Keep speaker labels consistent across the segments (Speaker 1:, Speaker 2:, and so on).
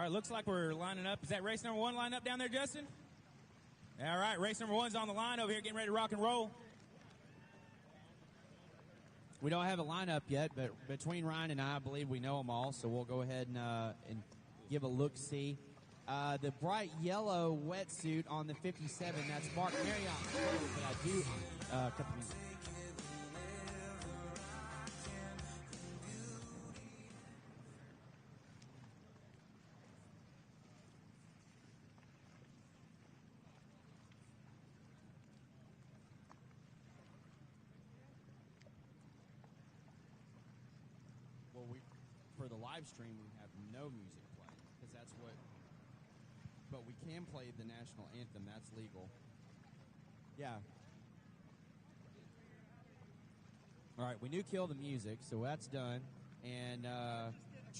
Speaker 1: right, looks like we're lining up. Is that race number 1 lined up down there, Justin? All right, race number 1's on the line over here, getting ready to rock and roll.
Speaker 2: We don't have a lineup yet, but between Ryan and I believe we know them all, so we'll go ahead and give a look-see. The bright yellow wetsuit on the 57, that's Mark Marriott. But I do cut the music. Well, for the live stream, we have no music playing because that's what. But we can play the national anthem. That's legal. Yeah. All right, we knew kill the music, so that's done. And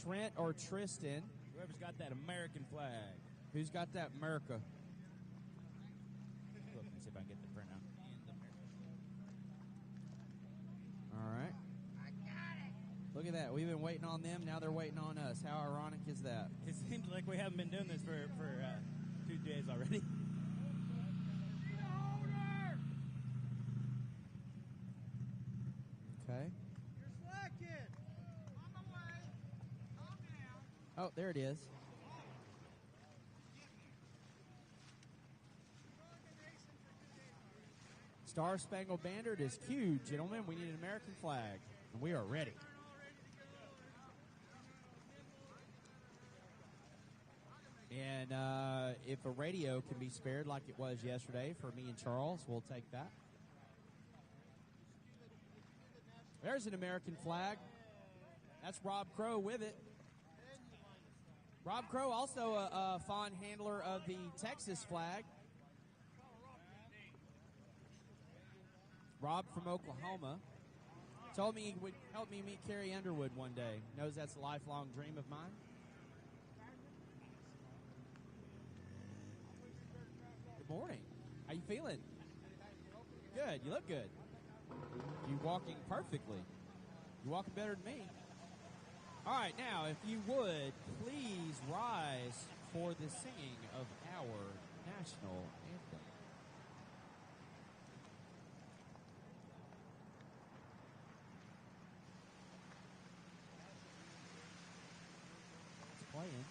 Speaker 2: Trent or Tristan.
Speaker 1: Whoever's got that American flag.
Speaker 2: Who's got that America?
Speaker 1: Look, let me see if I can get the printout.
Speaker 2: All right.
Speaker 3: I got it.
Speaker 2: Look at that. We've been waiting on them. Now they're waiting on us. How ironic is that?
Speaker 1: It seems like we haven't been doing this for 2 days already.
Speaker 2: Okay.
Speaker 3: You're slacking. On the way. Calm down.
Speaker 2: Oh, there it is. Star Spangled Banner is cue. Gentlemen, we need an American flag. And we are ready. And if a radio can be spared like it was yesterday for me and Charles, we'll take that. There's an American flag. That's Rob Crow with it. Rob Crow, also a fond handler of the Texas flag. Rob from Oklahoma. Told me he would help me meet Carrie Underwood one day. Knows that's a lifelong dream of mine. Good morning. How you feeling? Good. You look good. You walking perfectly. You walking better than me. All right, now, if you would, please rise for the singing of our national anthem. It's playing.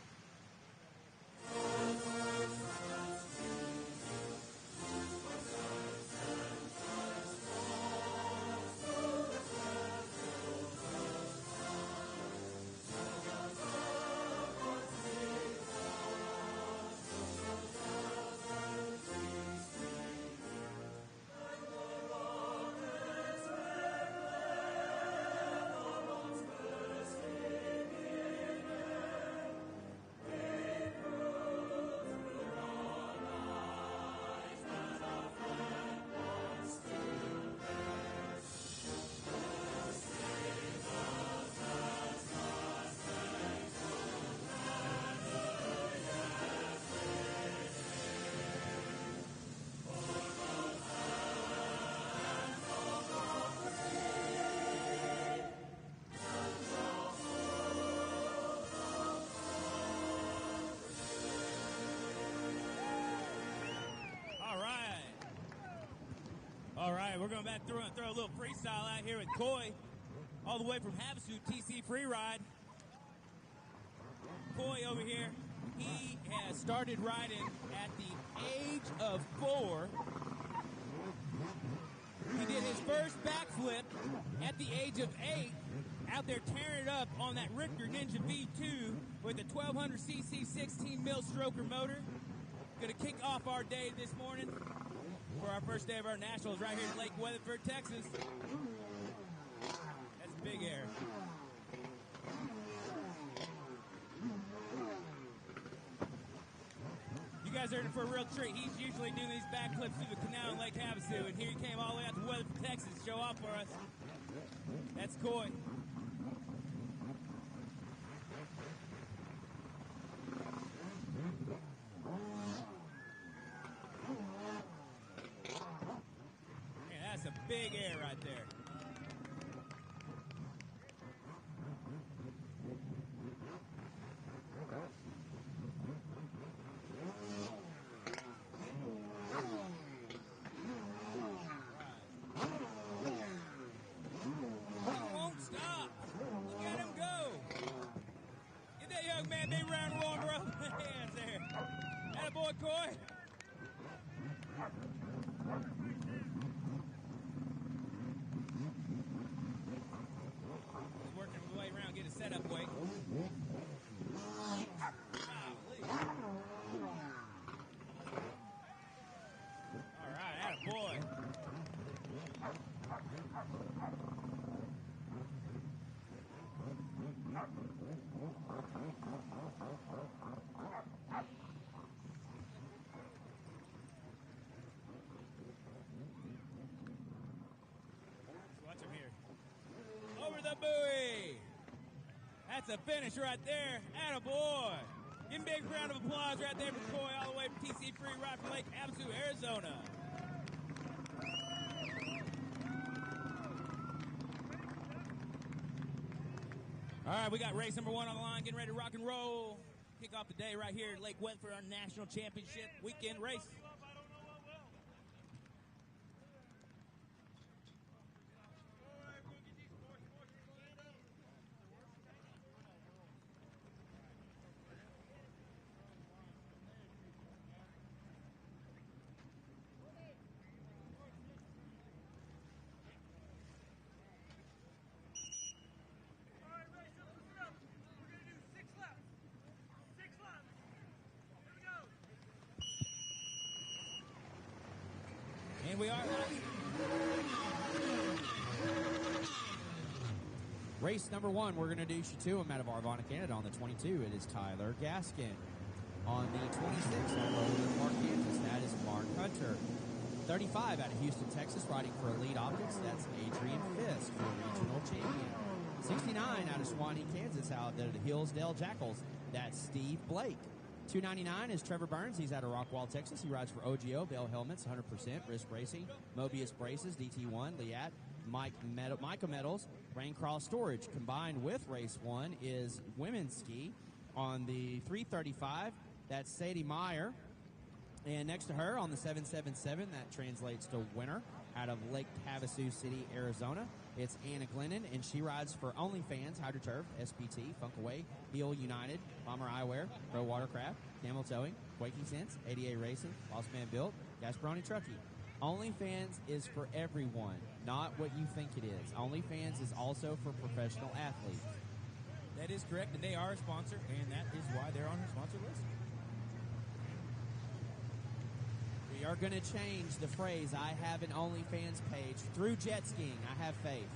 Speaker 1: We're going back throw a little freestyle out here with Coy, all the way from Havasu TC Freeride. Coy over here, he has started riding at the age of 4. He did his first backflip at the age of 8, out there tearing it up on that Richter Ninja V2 with a 1200cc 16 mil stroker motor. Going to kick off our day this morning for our first day of our nationals right here in Lake Weatherford, Texas. That's big air. You guys are in for a real treat. He's usually doing these backflips through the canal in Lake Havasu, and here he came all the way out to Weatherford, Texas to show off for us. That's Coy. That's a big air right there. That's a finish right there. Attaboy. Give him a big round of applause right there for Coy, all the way from TC Free, right from Lake Havasu, Arizona. All right, we got race number 1 on the line, getting ready to rock and roll. Kick off the day right here at Lake Weatherford, our national championship weekend race. And we are live.
Speaker 2: Race number 1, we're going to introduce you to him out of Arvada, Canada on the 22. It is Tyler Gaskin. On the 26, on Weatherford Park, Kansas, that is Mark Hunter. 35 out of Houston, Texas, riding for Elite Optics, that's Adrian Fisk, the regional champion. 69 out of Suwanee, Kansas, out of the Hillsdale Jackals, that's Steve Blake. 299 is Trevor Burns. He's out of Rockwall, Texas. He rides for OGO, Bell Helmets, 100%, Wrist Racing, Mobius Braces, DT1, Liat, Micah Metals, Raincross Storage. Combined with Race 1 is Women's Ski. On the 335, that's Sadie Meyer. And next to her on the 777, that translates to winner, out of Lake Havasu City, Arizona. It's Anna Glennon, and she rides for OnlyFans, HydroTurf, SPT, Funkaway, Heel United, Bomber Eyewear, Pro Watercraft, Camel Towing, Quaking Sense, ADA Racing, Boss Man Built, Gasparoni Truckee. OnlyFans is for everyone, not what you think it is. OnlyFans is also for professional athletes.
Speaker 1: That is correct, and they are a sponsor, and that is why they're on the sponsor list.
Speaker 2: We are going to change the phrase, I have an OnlyFans page, through jet skiing. I have faith.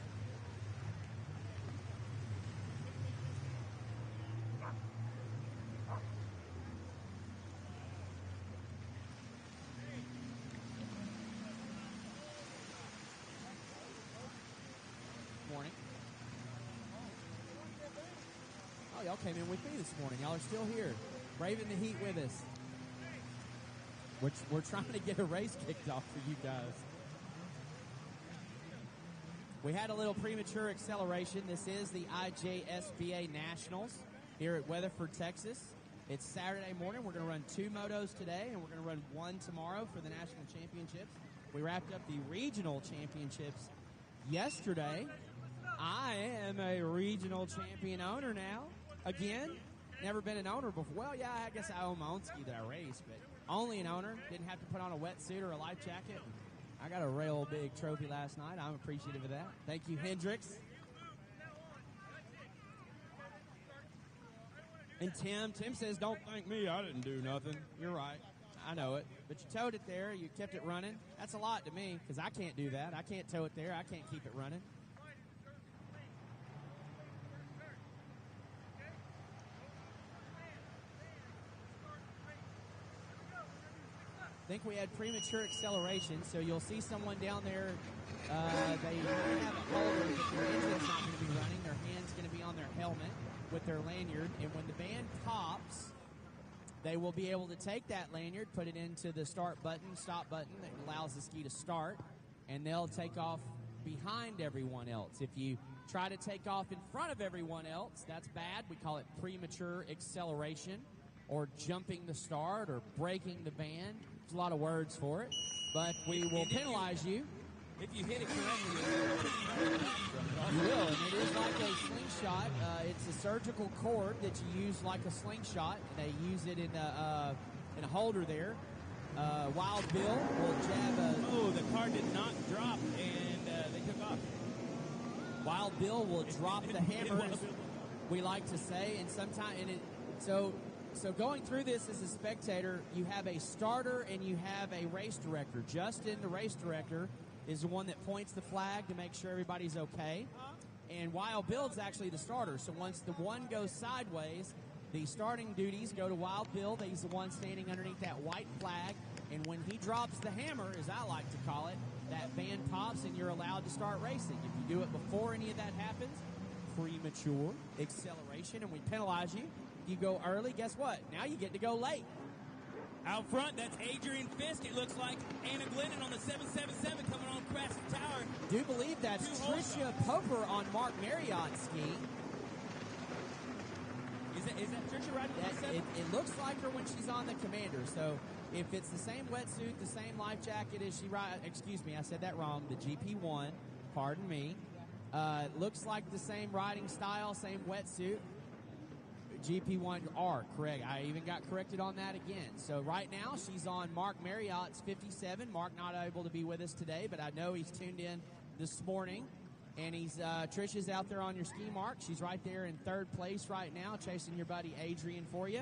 Speaker 2: Morning. Oh, y'all came in with me this morning. Y'all are still here, braving the heat with us. We're trying to get a race kicked off for you guys. We had a little premature acceleration. This is the IJSBA Nationals here at Weatherford, Texas. It's Saturday morning. We're going to run 2 motos today, and we're going to run 1 tomorrow for the national championships. We wrapped up the regional championships yesterday. I am a regional champion owner now. Again, never been an owner before. Well, yeah, I guess I own my own ski that I race, but only an owner. Didn't have to put on a wetsuit or a life jacket. I got a real big trophy last night. I'm appreciative of that. Thank you, Hendricks. And Tim says, don't thank me. I didn't do nothing. You're right. I know it. But you towed it there. You kept it running. That's a lot to me because I can't do that. I can't tow it there. I can't keep it running. I think we had premature acceleration, so you'll see someone down there. They might have a holder, but their engine's not going to be running. Their hand's going to be on their helmet with their lanyard. And when the band pops, they will be able to take that lanyard, put it into the start button, stop button that allows the ski to start, and they'll take off behind everyone else. If you try to take off in front of everyone else, that's bad. We call it premature acceleration, or jumping the start, or breaking the band. There's a lot of words for it, but we will penalize you.
Speaker 1: If you hit it correctly,
Speaker 2: you will, and it is like a slingshot. It's a surgical cord that you use like a slingshot. They use it in a holder there. Wild Bill will jab a...
Speaker 1: Oh, the car did not drop, and they took off.
Speaker 2: Wild Bill will drop the hammer, as we like to say, and sometimes... So going through this as a spectator, you have a starter and you have a race director. Justin, the race director, is the one that points the flag to make sure everybody's okay. And Wild Bill's actually the starter. So once the one goes sideways, the starting duties go to Wild Bill. He's the one standing underneath that white flag. And when he drops the hammer, as I like to call it, that band pops and you're allowed to start racing. If you do it before any of that happens, premature acceleration, and we penalize you. You go early, guess what? Now you get to go late.
Speaker 1: Out front, that's Adrian Fisk. It looks like Anna Glennon on the 777 coming on past the tower.
Speaker 2: Do believe that's Tricia Poper on Mark Marriott's ski.
Speaker 1: Is that Tricia riding the 7?
Speaker 2: It looks like her when she's on the Commander. So if it's the same wetsuit, the same life jacket as she rides, excuse me, I said that wrong, the GP1, pardon me. Looks like the same riding style, same wetsuit. GP1R, correct. I even got corrected on that again. So right now she's on Mark Marriott's 57. Mark not able to be with us today, but I know he's tuned in this morning. And Trisha's out there on your ski, Mark. She's right there in third place right now, chasing your buddy Adrian for you.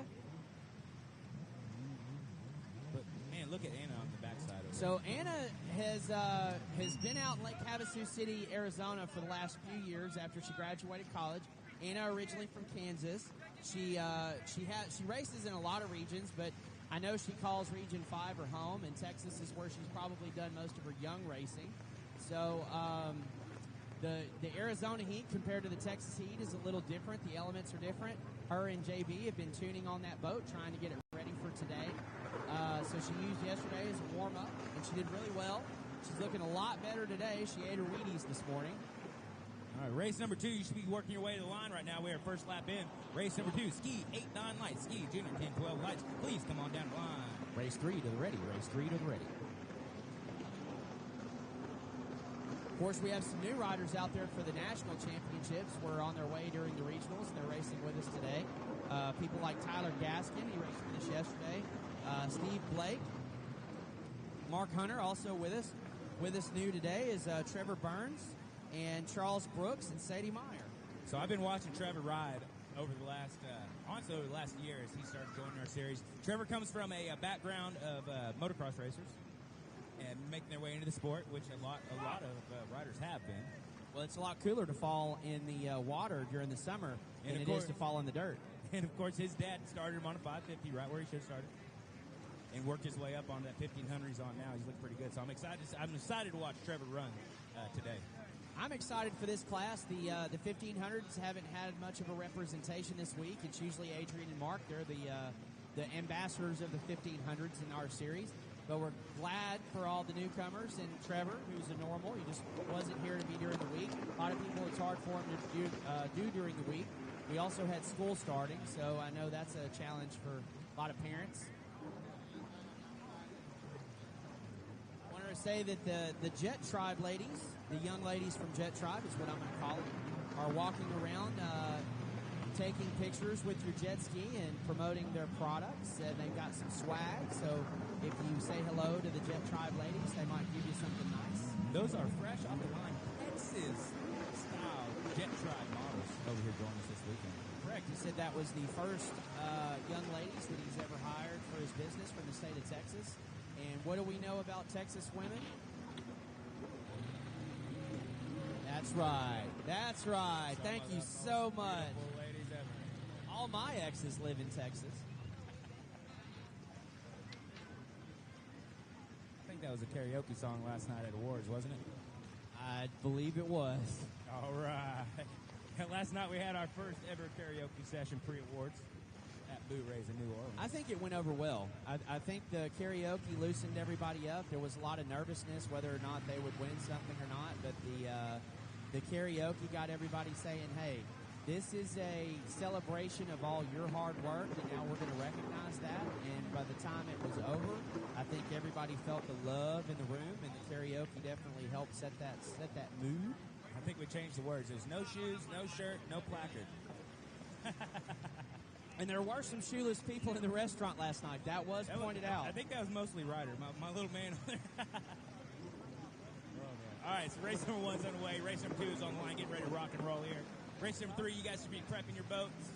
Speaker 1: But man, look at Anna on the backside.
Speaker 2: So Anna has been out in Lake Havasu City, Arizona for the last few years after she graduated college. Anna originally from Kansas. She races in a lot of regions, but I know she calls Region 5 her home, and Texas is where she's probably done most of her young racing. So the Arizona heat compared to the Texas heat is a little different. The elements are different. Her and JB have been tuning on that boat, trying to get it ready for today. So she used yesterday as a warm-up, and she did really well. She's looking a lot better today. She ate her Wheaties this morning.
Speaker 1: All right, race number 2, you should be working your way to the line right now. We are first lap in. Race number 2, ski 8-9 lights, ski junior 10-12 lights. Please come on down the line.
Speaker 2: Race 3 to the ready, race 3 to the ready. Of course, we have some new riders out there for the national championships. We're on their way during the regionals, and they're racing with us today. People like Tyler Gaskin, he raced with us yesterday. Steve Blake. Mark Hunter also with us. With us new today is Trevor Burns and Charles Brooks and Sadie Meyer.
Speaker 1: So I've been watching Trevor ride over the last, honestly over the last year as he started joining our series. Trevor comes from a background of motocross racers and making their way into the sport, which a lot of riders have been.
Speaker 2: Well, it's a lot cooler to fall in the water during the summer than it is to fall in the dirt.
Speaker 1: And, of course, his dad started him on a 550, right where he should have started, and worked his way up on that 1500 he's on now. He's looking pretty good. So I'm excited to watch Trevor run today.
Speaker 2: I'm excited for this class. The 1500s haven't had much of a representation this week. It's usually Adrian and Mark. They're the ambassadors of the 1500s in our series. But we're glad for all the newcomers and Trevor, who's a normal. He just wasn't here to be during the week. A lot of people, it's hard for him to do during the week. We also had school starting, so I know that's a challenge for a lot of parents. I wanted to say that the Jet Tribe ladies, the young ladies from Jet Tribe is what I'm going to call them, are walking around taking pictures with your jet ski and promoting their products. They've got some swag, so if you say hello to the Jet Tribe ladies, they might give you something nice.
Speaker 1: Those are fresh off the line Texas-style Jet Tribe models over here joining us this weekend.
Speaker 2: Correct. He said that was the first young ladies that he's ever hired for his business from the state of Texas. And what do we know about Texas women? That's right. That's right. Thank you so much. All my exes live in Texas.
Speaker 1: I think that was a karaoke song last night at awards, wasn't it?
Speaker 2: I believe it was.
Speaker 1: All right. Last night we had our first ever karaoke session pre-awards at Boo Rays in New Orleans.
Speaker 2: I think it went over well. I think the karaoke loosened everybody up. There was a lot of nervousness whether or not they would win something or not, but the karaoke got everybody saying, hey, this is a celebration of all your hard work, and now we're going to recognize that. And by the time it was over, I think everybody felt the love in the room, and the karaoke definitely helped set that mood.
Speaker 1: I think we changed the words. There's no shoes, no shirt, no placard.
Speaker 2: And there were some shoeless people in the restaurant last night. That was pointed out.
Speaker 1: I think that was mostly Ryder, my little man on there. All right, so race number 1's on the way. Race number 2 is on the line. Getting ready to rock and roll here. Race number 3, you guys should be prepping your boats.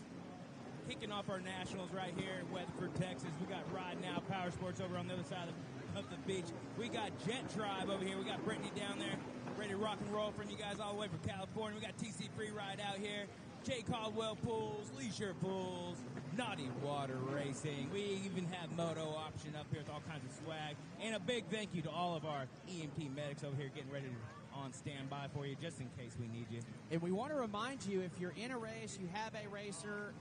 Speaker 1: Kicking off our nationals right here in Weatherford, Texas. We got Ride Now Power Sports over on the other side of the beach. We got Jet Tribe over here. We got Brittany down there ready to rock and roll from you guys all the way from California. We got TC Free Ride out here. J. Caldwell pools, Leisure pools, Naughty Water Racing. We even have moto option up here with all kinds of swag. And a big thank you to all of our EMT medics over here getting ready on standby for you just in case we need you.
Speaker 2: And we want to remind you, if you're in a race, you have a racer,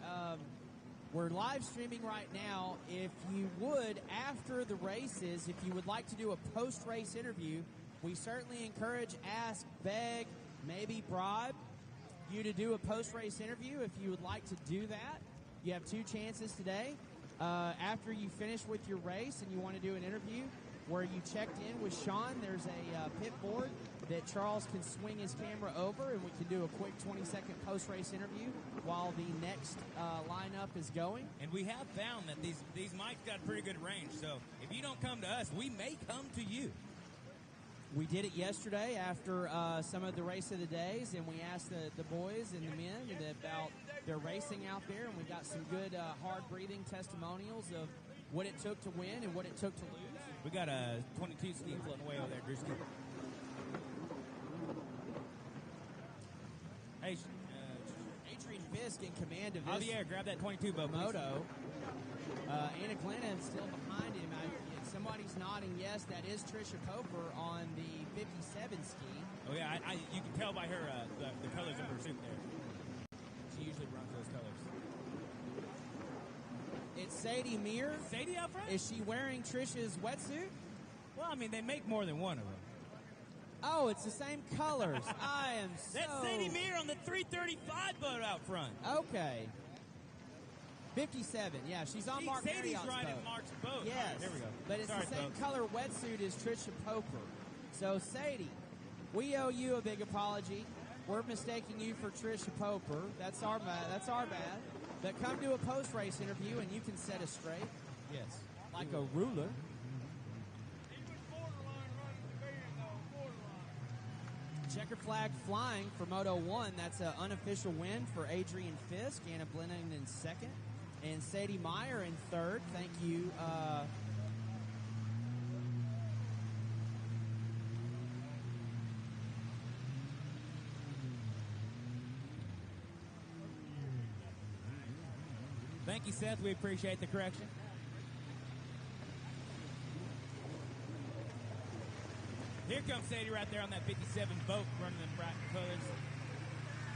Speaker 2: we're live streaming right now. If you would, after the races, if you would like to do a post-race interview, we certainly encourage, ask, beg, maybe bribe you to do a post-race interview. If you would like to do that, you have two chances today. After you finish with your race and you want to do an interview where you checked in with Sean, there's a pit board that Charles can swing his camera over, and we can do a quick 20-second post-race interview while the next lineup is going.
Speaker 1: And we have found that these mics got pretty good range, so if you don't come to us, we may come to you.
Speaker 2: We did it yesterday after some of the race of the days, and we asked the boys and the men about their racing out there, and we got some good hard-breathing testimonials of what it took to win and what it took to lose.
Speaker 1: We got a 22 ski floating away over there, Drewski. Hey,
Speaker 2: Adrian Fisk in command of this.
Speaker 1: Javier, grab that 22 boat.
Speaker 2: Moto. Anna Glennon still behind him. Somebody's nodding yes. That is Trisha Poper on the 57 ski.
Speaker 1: Oh, yeah. You can tell by her the colors of her suit there. She usually runs those colors.
Speaker 2: It's Sadie Meir.
Speaker 1: Sadie out front?
Speaker 2: Is she wearing Trisha's wetsuit?
Speaker 1: Well, I mean, they make more than one of them.
Speaker 2: Oh, it's the same colors. I am so...
Speaker 1: That's Sadie Meir on the 335 boat out front.
Speaker 2: Okay. 57, yeah, she's on Mark
Speaker 1: Sadie's
Speaker 2: Marriott's
Speaker 1: riding
Speaker 2: boat.
Speaker 1: Mark's boat.
Speaker 2: Yes,
Speaker 1: right, there we go.
Speaker 2: But it's the same color wetsuit as Trisha Poper. So, Sadie, we owe you a big apology. We're mistaking you for Trisha Poper. That's our bad. But come to a post-race interview and you can set us straight.
Speaker 1: Yes.
Speaker 2: Like a ruler. Checker flag flying for Moto 1. That's an unofficial win for Adrian Fisk. Anna Blennon in second. And Sadie Meyer in third. Thank you.
Speaker 1: Thank you, Seth. We appreciate the correction. Here comes Sadie right there on that 57 boat, running them bright colors.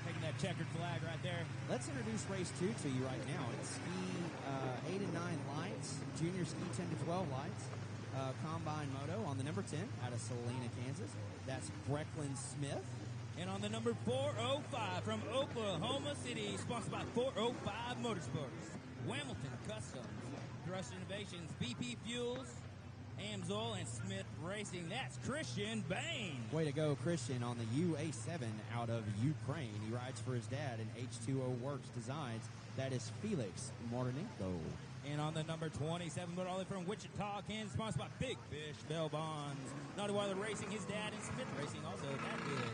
Speaker 1: Taking that checkered flag right there.
Speaker 2: Let's introduce race 2 to you right now. It's ski 8 and 9 lights, junior ski 10 to 12 lights, combine moto on the number 10 out of Salina, Kansas. That's Brecklin Smith.
Speaker 1: And on the number 405 from Oklahoma City, sponsored by 405 Motorsports, Hamilton Customs, Thrust Innovations, BP Fuels, Amsoil, and Smith Racing. That's Christian Bain.
Speaker 2: Way to go, Christian, on the UA7 out of Ukraine. He rides for his dad in H2O Works Designs. That is Felix Mordenko.
Speaker 1: And on the number 27, but all the way from Wichita, Kansas, sponsored by Big Fish Bell Bonds. Naughty Water Racing, his dad, and Smith Racing. Also, that is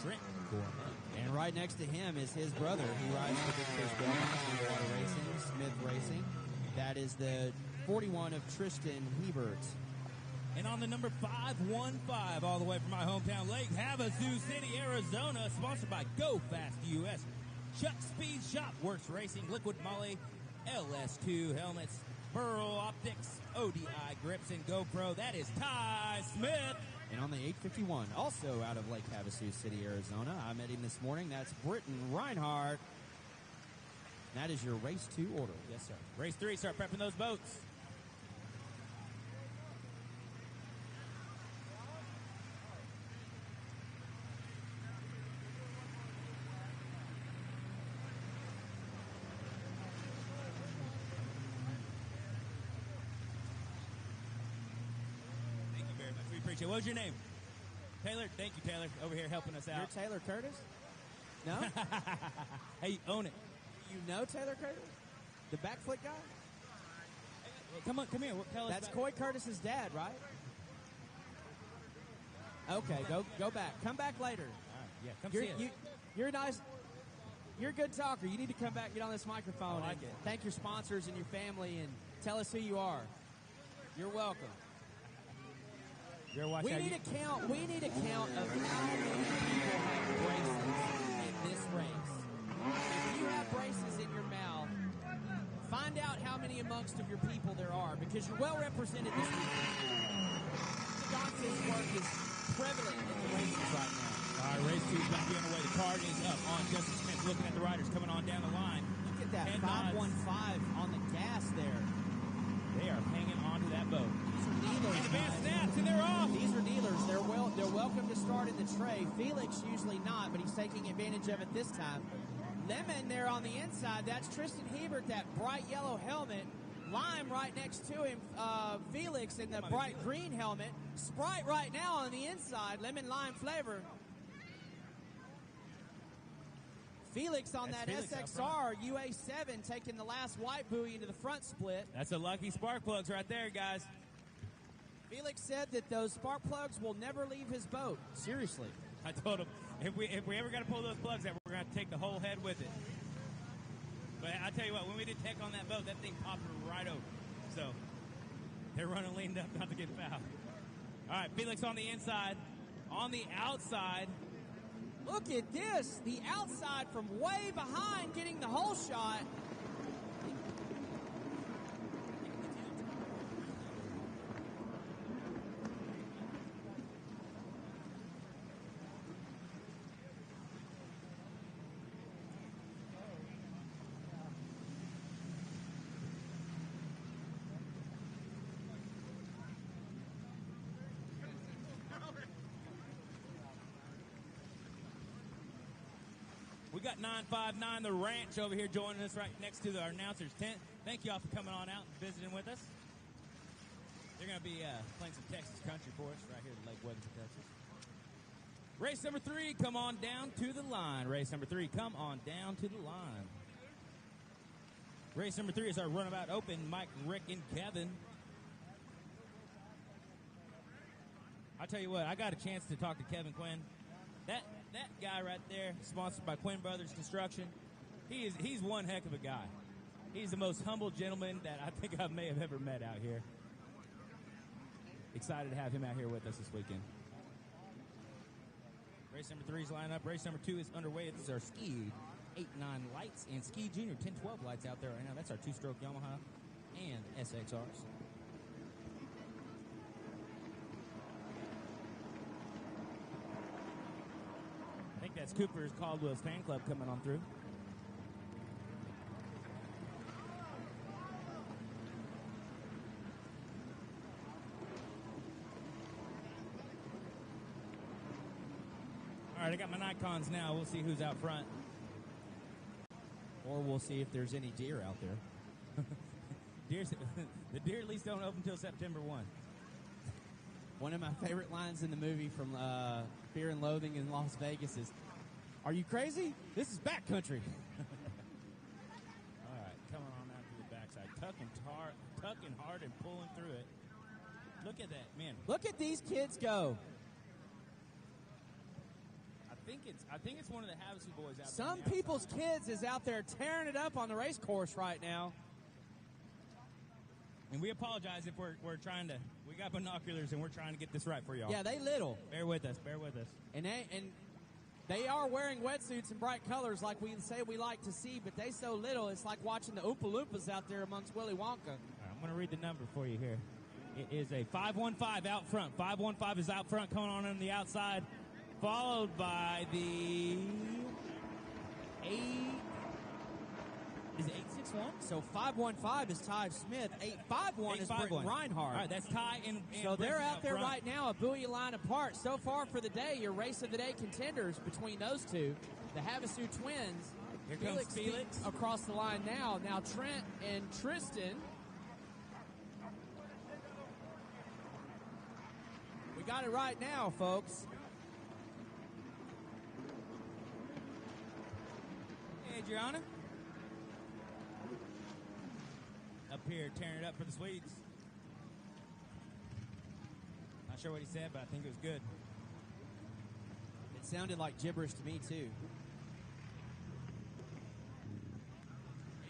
Speaker 1: Trent Gorman.
Speaker 2: And right next to him is his brother. He rides for Big Fish Bell Bonds, Naughty Water Racing, Smith Racing. That is the 41 of Tristan Hebert.
Speaker 1: And on the number 515, all the way from my hometown, Lake Havasu City, Arizona, sponsored by Go Fast US, Chuck Speed Shop Works Racing, Liquid Molly, LS2 helmets, Burl Optics, ODI grips, and GoPro. That is Ty Smith.
Speaker 2: And on the 851, also out of Lake Havasu City, Arizona, I met him this morning. That's Britton Reinhardt. That is your race 2 order.
Speaker 1: Yes, sir. Race 3, start prepping those boats. Thank you very much. We appreciate it. What was your name? Taylor. Thank you, Taylor, over here helping us out.
Speaker 2: You're Taylor Curtis? No?
Speaker 1: Hey, own it.
Speaker 2: You know Taylor Curtis? The backflip guy?
Speaker 1: Come on, come here. Tell us.
Speaker 2: That's Coy Curtis's dad, right? Okay, go back. Come back later.
Speaker 1: All right, yeah, come
Speaker 2: You're,
Speaker 1: see us.
Speaker 2: you're nice. You're a good talker. You need to come back, get on this microphone,
Speaker 1: I like
Speaker 2: and
Speaker 1: it.
Speaker 2: thank your sponsors and your family, and tell us who you are. You're welcome. We need a count of how many people have braces in this race. amongst of your people there are, because you're well represented this weekend. Dante's work is prevalent in the races right now.
Speaker 1: All right, race 2 is going to be on the way. The card is up on Justin Smith, looking at the riders coming on down the line.
Speaker 2: Look at that 515 on the gas there.
Speaker 1: They are hanging onto that boat.
Speaker 2: These are dealers.
Speaker 1: And advanced stats, and they're off.
Speaker 2: These are dealers. They're welcome to start in the tray. Felix usually not, but he's taking advantage of it this time. Lemon there on the inside. That's Tristan Hebert, that bright yellow helmet. Lime right next to him. Felix in the bright green helmet. Sprite right now on the inside. Lemon lime flavor. Felix on that SXR UA7 taking the last white buoy into the front split.
Speaker 1: That's a lucky spark plugs right there, guys.
Speaker 2: Felix said that those spark plugs will never leave his boat. Seriously.
Speaker 1: I told him, if we ever got to pull those plugs out, we're going to take the whole head with it. But I tell you what, when we did tech on that boat, that thing popped right over. So they're running leaned up not to get fouled. All right, Felix on the inside. On the outside.
Speaker 2: Look at this. The outside from way behind getting the hole shot.
Speaker 1: We got 959 The Ranch over here joining us right next to our announcer's tent. Thank you all for coming on out and visiting with us. They're going to be playing some Texas country for us right here at Lake Weatherford, Texas. Race number 3, come on down to the line. Race number 3, come on down to the line. Race number 3 is our runabout open. Mike, Rick, and Kevin. I'll tell you what, I got a chance to talk to Kevin Quinn. That guy right there, sponsored by Quinn Brothers Construction, he's one heck of a guy. He's the most humble gentleman that I think I may have ever met out here. Excited to have him out here with us this weekend. Race number 3 is lined up. Race number 2 is underway. This is our Ski 8-9 lights and Ski Junior 10-12 lights out there right now. That's our 2-stroke Yamaha and SXRs. I think that's Cooper's Caldwell's fan club coming on through. All right, I got my Nikons now. We'll see who's out front.
Speaker 2: Or we'll see if there's any deer out there.
Speaker 1: The deer at least don't open until September 1.
Speaker 2: One of my favorite lines in the movie from Fear and Loathing in Las Vegas is, "Are you crazy? This is backcountry."
Speaker 1: All right, coming on out to the backside. Tucking hard and pulling through it. Look at that, man.
Speaker 2: Look at these kids go.
Speaker 1: I think it's one of the Havasu boys out there.
Speaker 2: Some people's kids is out there tearing it up on the race course right now.
Speaker 1: And we apologize if we're trying to. We got binoculars and we're trying to get this right for y'all.
Speaker 2: Yeah, they little.
Speaker 1: Bear with us.
Speaker 2: And they are wearing wetsuits in bright colors like we say we like to see, but they so little, it's like watching the Oompa Loompas out there amongst Willy Wonka.
Speaker 1: All right, I'm going to read the number for you here. It is a 515 out front. 515 is out front, coming on the outside, followed by the 8. Is it 861?
Speaker 2: So 515 is Ty Smith. 851 is Britton Reinhardt.
Speaker 1: All right, that's Ty and
Speaker 2: so they're
Speaker 1: Britton
Speaker 2: out there
Speaker 1: front.
Speaker 2: right now, a buoy line apart. So far for the day, your race of the day contenders between those two, the Havasu twins.
Speaker 1: Here comes Felix
Speaker 2: across the line now. Now Trent and Tristan. We got it right now, folks.
Speaker 1: Hey, Adriana. Up here, tearing it up for the Swedes. Not sure what he said, but I think it was good.
Speaker 2: It sounded like gibberish to me, too.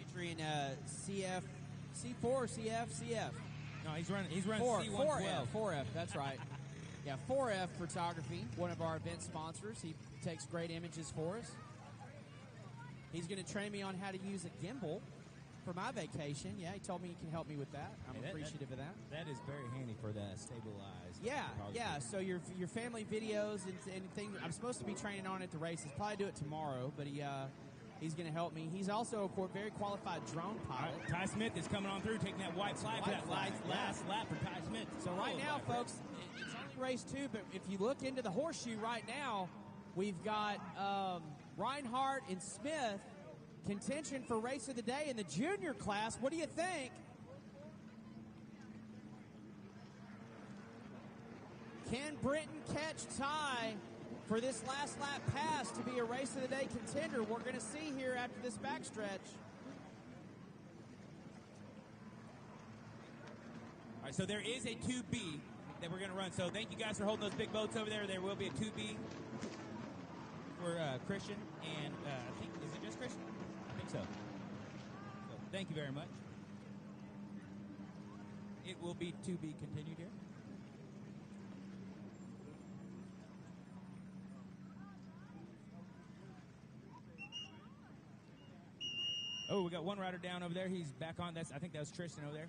Speaker 2: Adrian, CF, C4 or CF? CF.
Speaker 1: No, he's running
Speaker 2: C112.
Speaker 1: 4F.
Speaker 2: 4F, that's right. Yeah, 4F Photography, one of our event sponsors. He takes great images for us. He's going to train me on how to use a gimbal. for my vacation. Yeah, he told me he can help me with that. I'm appreciative of that.
Speaker 1: That is very handy for the stabilized.
Speaker 2: Yeah. So your family videos and things. I'm supposed to be training on at the races. Probably do it tomorrow, but he's going to help me. He's also a very qualified drone pilot.
Speaker 1: Ty Smith is coming on through, taking that white flag for that last lap for Ty Smith.
Speaker 2: So right now, folks, it's only race 2, but if you look into the horseshoe right now, we've got Reinhardt and Smith contention for race of the day in the junior class. What do you think? Can Britton catch Ty for this last lap pass to be a race of the day contender? We're going to see here after this backstretch.
Speaker 1: All right, so there is a 2B that we're going to run. So thank you guys for holding those big boats over there. There will be a 2B for Christian, and I think, is it just Christian? I think so. Thank you very much. It will be to be continued here. Oh, we got one rider down over there. He's back on. I think that was Tristan over there.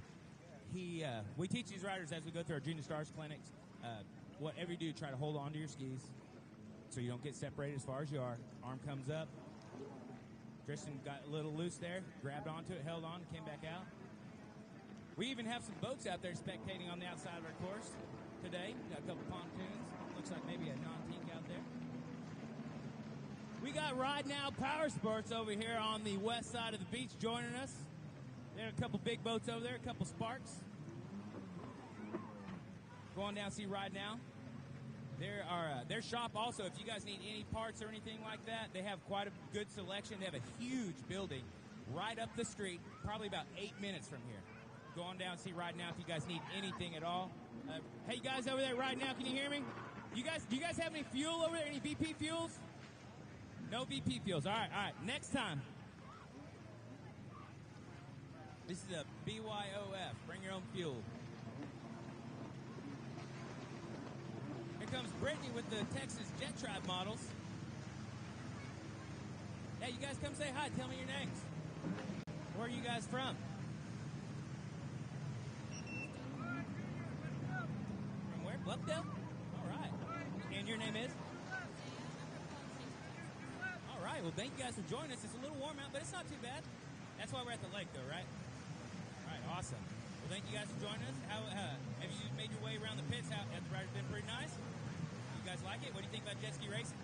Speaker 1: We teach these riders as we go through our Junior Stars clinics. Whatever you do, try to hold on to your skis so you don't get separated as far as you are. Arm comes up. Tristan got a little loose there, grabbed onto it, held on, came back out. We even have some boats out there spectating on the outside of our course today. Got a couple pontoons. Looks like maybe a non-teak out there. We got Ride Now Power Sports over here on the west side of the beach joining us. There are a couple big boats over there, a couple Sparks. Going down to see Ride Now. Their shop also, if you guys need any parts or anything like that, they have quite a good selection. They have a huge building right up the street, probably about 8 minutes from here. Go on down and see Ride Now if you guys need anything at all. Hey, you guys over there, Ride Now, can you hear me? Do you guys have any fuel over there, any VP fuels? No VP fuels. All right. Next time. This is a BYOF. Bring your own fuel. Here comes Brittany with the Texas Jet Tribe models. Hey, you guys come say hi. Tell me your names. Where are you guys from? From where? Bluffdale? All right. And your name is? All right. Well, thank you guys for joining us. It's a little warm out, but it's not too bad. That's why we're at the lake, though, right? All right. Awesome. Well, thank you guys for joining us. How have you made your way around the pits? Have the riders been pretty nice? You guys like it? What do you think about Jetski Racing?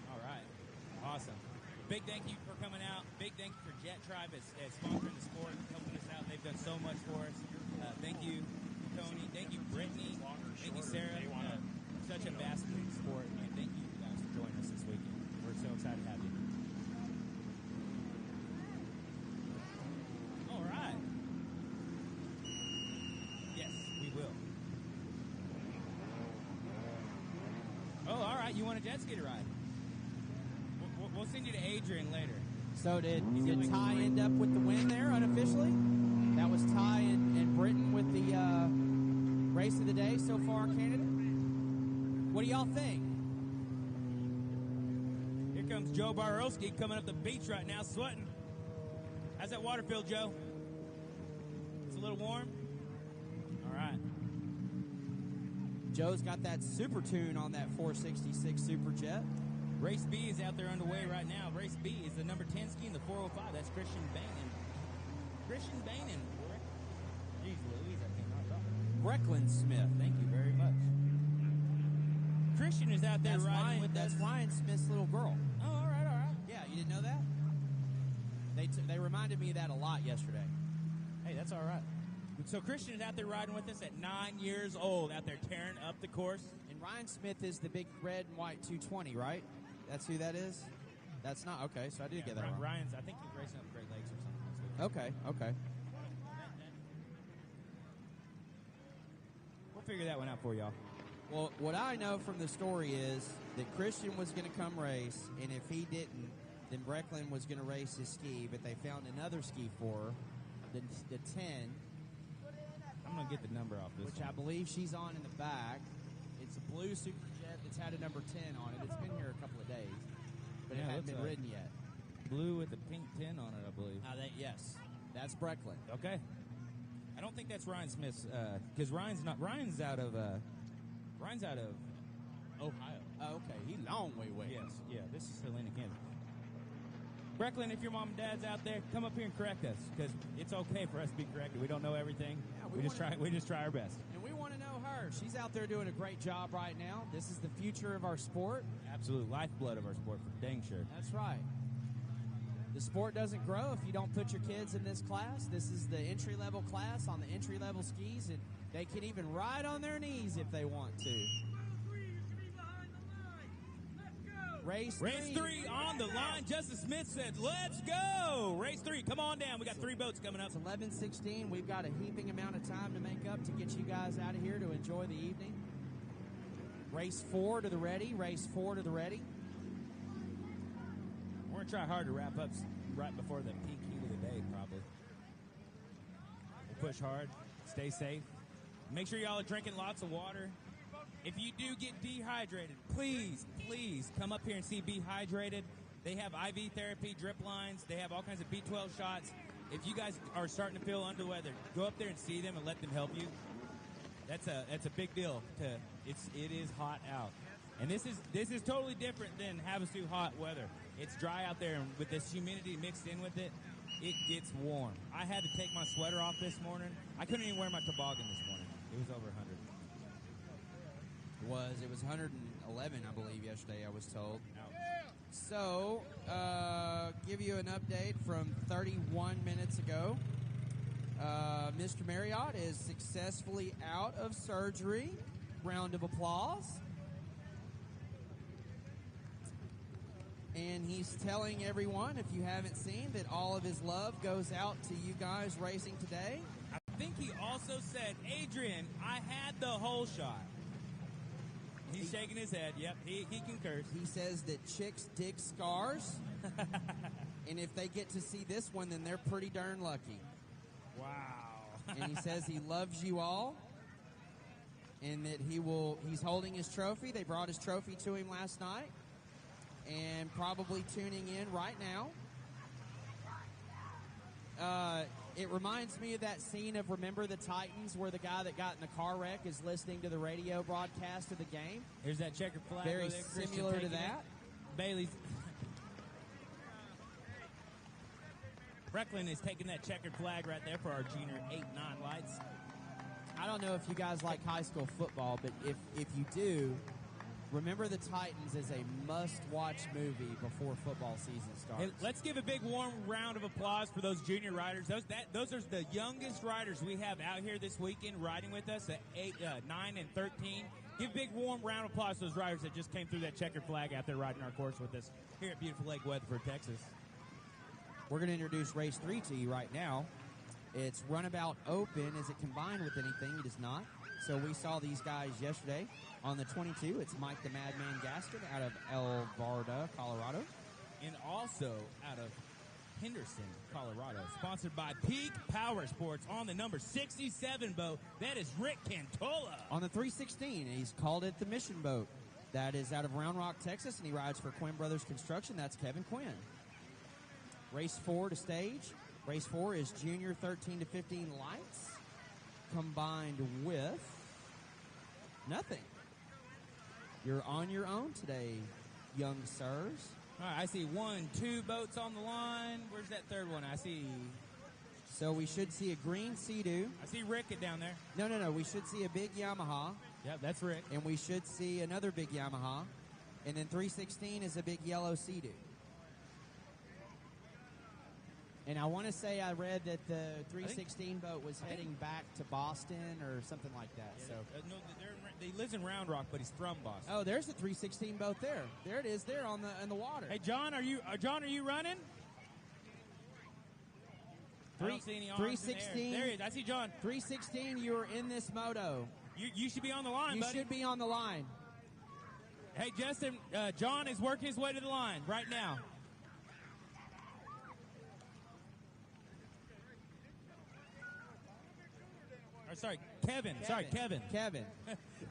Speaker 1: All right. Awesome. Big thank you for coming out. Big thank you for Jet Tribe as sponsoring the sport, helping us out. They've done so much for us. Thank you, Tony. Thank you, Brittany. Thank you, Sarah. Such ambassador to the sport. And thank you guys for joining us this weekend. We're so excited to have you. All right. Yes, we will. Oh, all right. You want a jet ski to ride? We'll send you to Adrian later.
Speaker 2: So did Ty end up with the win there unofficially? That was Ty and Britton with the race of the day so far, Canada. What do y'all think?
Speaker 1: Here comes Joe Borowski coming up the beach right now, sweating. How's that water feel, Joe? It's a little warm? All right.
Speaker 2: Joe's got that super tune on that 466 Superjet.
Speaker 1: Race B is out there underway right now. Race B is the number 10 ski in the 405. That's Christian Bainin. Jeez Louise, I cannot talk.
Speaker 2: Brecklin Smith.
Speaker 1: Thank you very much. Christian is out there riding with us.
Speaker 2: That's Ryan Smith's little girl.
Speaker 1: Oh, all right.
Speaker 2: Yeah, you didn't know that? They reminded me of that a lot yesterday.
Speaker 1: Hey, that's all right. So Christian is out there riding with us at 9 years old, out there tearing up the course.
Speaker 2: And Ryan Smith is the big red and white 220, right? That's who that is? That's not, okay, so I did get that wrong.
Speaker 1: Ryan's, I think he's racing up Great Lakes or something.
Speaker 2: Okay.
Speaker 1: We'll figure that one out for y'all.
Speaker 2: Well, what I know from the story is that Christian was going to come race, and if he didn't, then Brecklin was going to race his ski, but they found another ski for her, the 10.
Speaker 1: I'm going to get the number off this
Speaker 2: Which
Speaker 1: one.
Speaker 2: I believe she's on in the back. It's a blue Superjet that's had a number 10 on it. It's been here a couple of days, but it hasn't been ridden yet.
Speaker 1: Blue with a pink 10 on it, I believe.
Speaker 2: Yes. That's Brecklin.
Speaker 1: Okay. I don't think that's Ryan Smith's, because Ryan's out of Ohio.
Speaker 2: Oh, okay. He long way away.
Speaker 1: Yes, yeah, this is Helena, Kansas. Brecklin, if your mom and dad's out there, come up here and correct us, because it's okay for us to be corrected. We don't know everything.
Speaker 2: Yeah,
Speaker 1: we just try our best.
Speaker 2: And we want to know her. She's out there doing a great job right now. This is the future of our sport.
Speaker 1: Absolute lifeblood of our sport, for dang sure.
Speaker 2: That's right. The sport doesn't grow if you don't put your kids in this class. This is the entry-level class on the entry-level skis, and they can even ride on their knees if they want to. Race
Speaker 1: 3 on the line. Justice Smith said, let's go. Race 3, come on down. We got 3 boats coming up.
Speaker 2: It's 11:16. We've got a heaping amount of time to make up to get you guys out of here to enjoy the evening. Race 4 to the ready. Race 4 to the ready.
Speaker 1: We're going to try hard to wrap up right before the peak heat of the day, probably. We'll push hard. Stay safe. Make sure y'all are drinking lots of water. If you do get dehydrated, please come up here and see Be Hydrated. They have IV therapy, drip lines. They have all kinds of B12 shots. If you guys are starting to feel under the weather, go up there and see them and let them help you. That's a big deal. It is hot out, and this is totally different than Havasu hot weather. It's dry out there, and with this humidity mixed in with it, it gets warm. I had to take my sweater off this morning. I couldn't even wear my toboggan this morning. It was over 100.
Speaker 2: It was 111, I believe, yesterday, I was told.
Speaker 1: Ouch.
Speaker 2: So, give you an update from 31 minutes ago. Mr. Marriott is successfully out of surgery. Round of applause. And he's telling everyone, if you haven't seen, that all of his love goes out to you guys racing today.
Speaker 1: I think he also said, Adrian, I had the whole shot. He's shaking his head. Yep, he concurs.
Speaker 2: He says that chicks dig scars. And if they get to see this one, then they're pretty darn lucky.
Speaker 1: Wow.
Speaker 2: And he says he loves you all. And that he's holding his trophy. They brought his trophy to him last night. And probably tuning in right now. It reminds me of that scene of Remember the Titans where the guy that got in the car wreck is listening to the radio broadcast of the game.
Speaker 1: Here's that checkered flag.
Speaker 2: Very similar to that.
Speaker 1: Bailey's. Brecklin is taking that checkered flag right there for our junior 8-9 lights.
Speaker 2: I don't know if you guys like high school football, but if you do, Remember the Titans is a must-watch movie before football season starts.
Speaker 1: Hey, let's give a big warm round of applause for those junior riders. Those are the youngest riders we have out here this weekend riding with us at 9 and 13. Give a big warm round of applause to those riders that just came through that checkered flag out there riding our course with us here at beautiful Lake Weatherford, Texas.
Speaker 2: We're going to introduce race 3 to you right now. It's runabout open. Is it combined with anything? It is not. So we saw these guys yesterday. On the 22, it's Mike the Madman Gaston out of El Varda, Colorado.
Speaker 1: And also out of Henderson, Colorado. Sponsored by Peak Power Sports on the number 67 boat. That is Rick Cantola.
Speaker 2: On the 316, he's called it the Mission Boat. That is out of Round Rock, Texas, and he rides for Quinn Brothers Construction. That's Kevin Quinn. Race 4 to stage. Race 4 is junior 13 to 15 lights combined with nothing. You're on your own today, young sirs.
Speaker 1: All right, I see 1, 2 boats on the line. Where's that third one? I see.
Speaker 2: So we should see a green Sea-Doo.
Speaker 1: I see Rick down there.
Speaker 2: No. We should see a big Yamaha.
Speaker 1: Yep, that's Rick.
Speaker 2: And we should see another big Yamaha. And then 316 is a big yellow Sea-Doo. And I want to say I read that the 316 boat was heading back to Boston or something like that.
Speaker 1: Yeah,
Speaker 2: so
Speaker 1: no, he lives in Round Rock, but he's from Boston.
Speaker 2: Oh, there's the 316 boat there. There it is there in the water.
Speaker 1: Hey, John, are you running? I don't see any arms
Speaker 2: 316.
Speaker 1: in there. There he is. I see John.
Speaker 2: 316, you're in this moto.
Speaker 1: You should be on the line, buddy.
Speaker 2: You should be on the line.
Speaker 1: Hey, Justin, John is working his way to the line right now. Or, sorry, Kevin. Sorry, Kevin.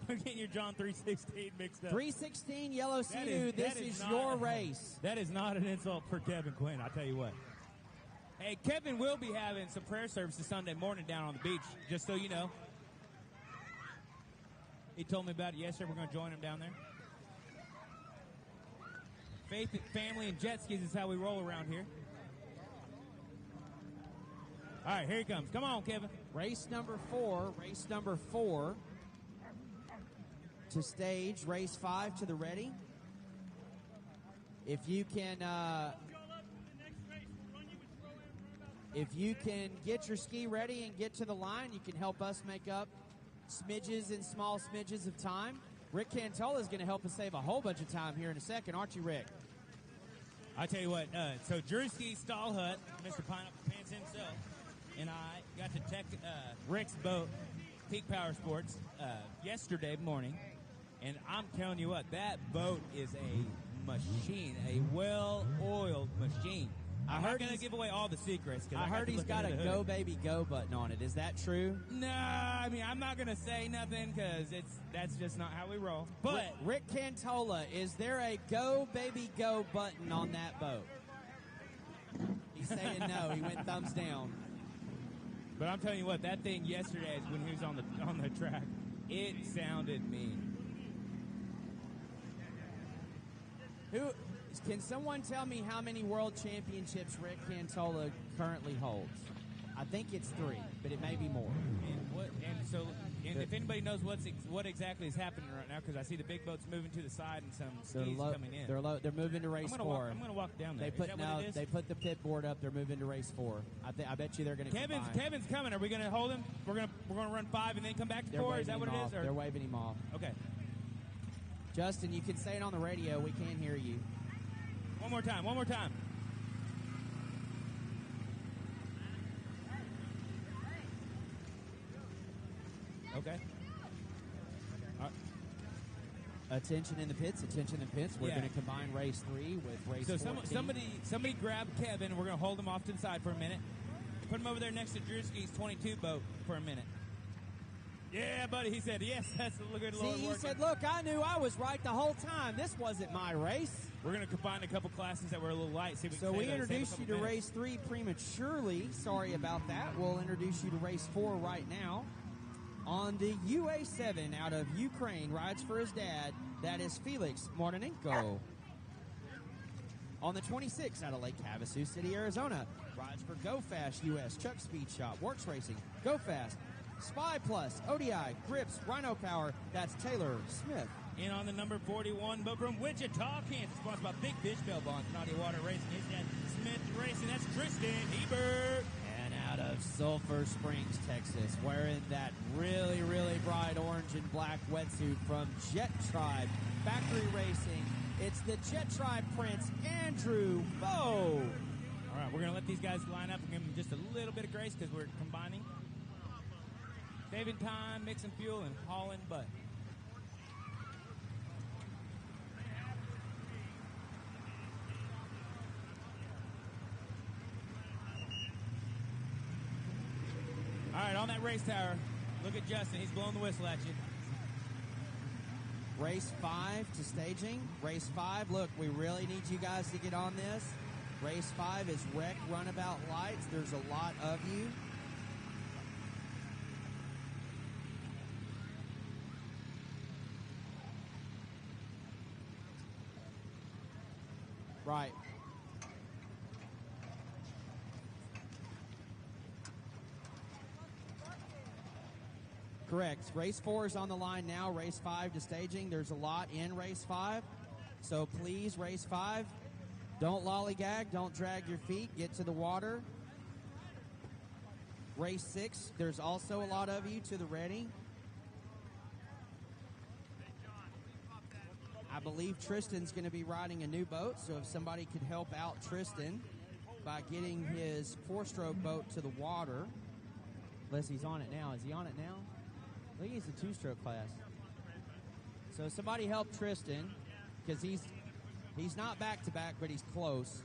Speaker 1: We're getting your John 316 mixed up.
Speaker 2: 316 yellow Sea-Doo. This is your race.
Speaker 1: That is not an insult for Kevin Quinn, I'll tell you what. Hey, Kevin will be having some prayer services Sunday morning down on the beach, just so you know. He told me about it yesterday. We're going to join him down there. Faith, family, and jet skis is how we roll around here. All right, here he comes. Come on, Kevin.
Speaker 2: Race number 4 to stage. Race 5 to the ready. If you can get your ski ready and get to the line, you can help us make up smidges and small smidges of time. Rick Cantola is going to help us save a whole bunch of time here in a second, aren't you, Rick?
Speaker 1: I tell you what, so Jetski Stall Hut, Mr. Pineapple Pants himself, and I got to tech Rick's boat, Peak Power Sports, yesterday morning, and I'm telling you what, that boat is a machine, a well-oiled machine. I'm not going to give away all the secrets.
Speaker 2: I heard he's got a Go Baby Go button on it. Is that true?
Speaker 1: No, I mean, I'm not going to say nothing because that's just not how we roll. But
Speaker 2: Rick Cantola, is there a Go Baby Go button on that boat? He's saying no. He went thumbs down.
Speaker 1: But I'm telling you what, that thing yesterday, when he was on the track, it sounded mean.
Speaker 2: Can someone tell me how many world championships Rick Cantola currently holds? I think it's 3, but it may be more.
Speaker 1: And if anybody knows what exactly is happening right now, because I see the big boats moving to the side and some skis coming in.
Speaker 2: They're moving to race 4.
Speaker 1: I'm going to walk down there.
Speaker 2: They put the pit board up. They're moving to race 4. I bet you they're going to.
Speaker 1: Kevin's coming. Are we going to hold him? We're going to run 5 and then come back to 4. Is that what it is? Or?
Speaker 2: They're waving him off.
Speaker 1: Okay.
Speaker 2: Justin, you can say it on the radio. We can't hear you.
Speaker 1: One more time. Okay.
Speaker 2: Attention in the pits. We're going to combine race 3 with race 14.
Speaker 1: So somebody grab Kevin. We're going to hold him off to the side for a minute. Put him over there next to Jetski's 22 boat for a minute. Yeah, buddy, he said, yes, that's a good Lord
Speaker 2: See, he
Speaker 1: working.
Speaker 2: said, look, I knew I was right the whole time. This wasn't my race.
Speaker 1: We're going to combine a couple classes that were a little light.
Speaker 2: So we introduced you to race 3 prematurely. Sorry about that. We'll introduce you to race 4 right now. On the UA7 out of Ukraine, rides for his dad. That is Felix Mordanenko. On the 26 out of Lake Havasu City, Arizona, rides for Go Fast US, Chuck Speed Shop, Works Racing, Go Fast, Spy Plus, ODI, Grips, Rhino Power. That's Taylor Smith.
Speaker 1: And on the number 41 boat from Wichita, Kansas, sponsored by Big Fish Bell Bonds, Naughty Water Racing, his dad Smith Racing. That's Tristan Hebert.
Speaker 2: And out of Sulphur Springs, Texas, wearing that really, really bright orange and black wetsuit from Jet Tribe Factory Racing, it's the Jet Tribe Prince, Andrew Bowe.
Speaker 1: All right, we're going to let these guys line up and give them just a little bit of grace because we're combining. Saving time, mixing fuel, and hauling butt. All right, on that race tower, look at Justin. He's blowing the whistle at you.
Speaker 2: Race 5 to staging. Race 5, look, we really need you guys to get on this. Race 5 is Rec Runabout Lights. There's a lot of you. Right. Correct. Race 4 is on the line now. Race 5 to staging. There's a lot in race 5. So please, race 5, don't lollygag. Don't drag your feet. Get to the water. Race 6, there's also a lot of you to the ready. I believe Tristan's going to be riding a new boat, so if somebody could help out Tristan by getting his 4-stroke boat to the water. Unless he's on it now. Is he on it now? I think he's a 2-stroke class. So somebody help Tristan, because he's not back-to-back, but he's close.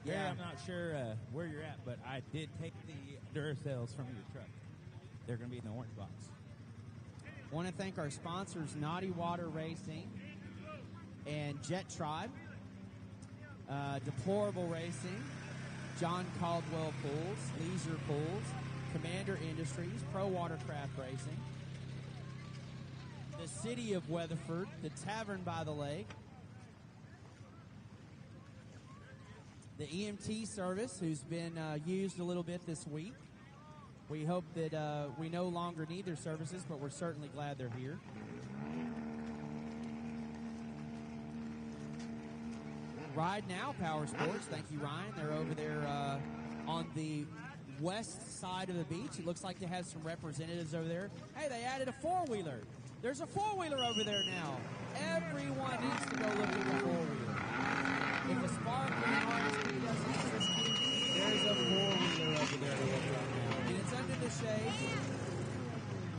Speaker 1: Yeah, I'm not sure where you're at, but I did take the Duracells from your truck. They're going to be in the orange box.
Speaker 2: I want to thank our sponsors, Naughty Water Racing and Jet Tribe. Deplorable Racing, John Caldwell Pools, Leisure Pools, Commander Industries, Pro Watercraft Racing, the City of Weatherford, the Tavern by the Lake, the EMT service, who's been used a little bit this week. We hope that we no longer need their services, but we're certainly glad they're here. Ride Now Power Sports, thank you, Ryan. They're over there on the west side of the beach. It looks like they have some representatives over there. Hey, they added a four-wheeler. There's a four-wheeler over there now. Everyone needs to go look at the four-wheeler. If a sparkling RSP doesn't interest you, there's a four-wheeler over there to look at now. And it's under the shade.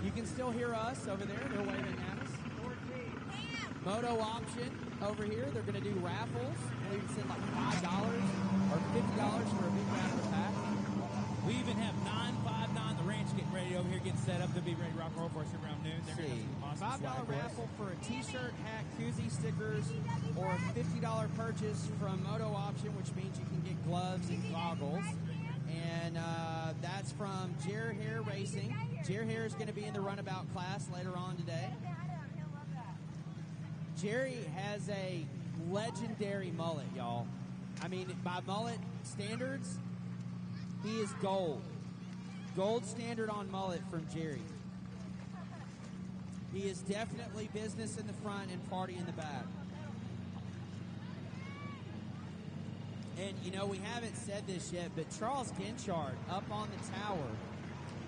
Speaker 2: You can still hear us over there. They're waving at us. Moto Option over here. They're going to do raffles. I believe it's like $5 or $50 for a big raffle pack.
Speaker 1: We even have 959, the ranch getting ready over here, getting set up to be ready to rock and roll for us around noon. They're going to have some awesome
Speaker 2: $5 raffle for a t-shirt, hat, koozie, stickers, or a $50 purchase from Moto Option, which means you can get gloves and goggles. And that's from Jer Hare Racing. Jer Hare is going to be in the runabout class later on today. Jerry has a legendary mullet, y'all. I mean, by mullet standards, he is gold. Gold standard on mullet from Jerry. He is definitely business in the front and party in the back. And, you know, we haven't said this yet, but Charles Ginchard up on the tower.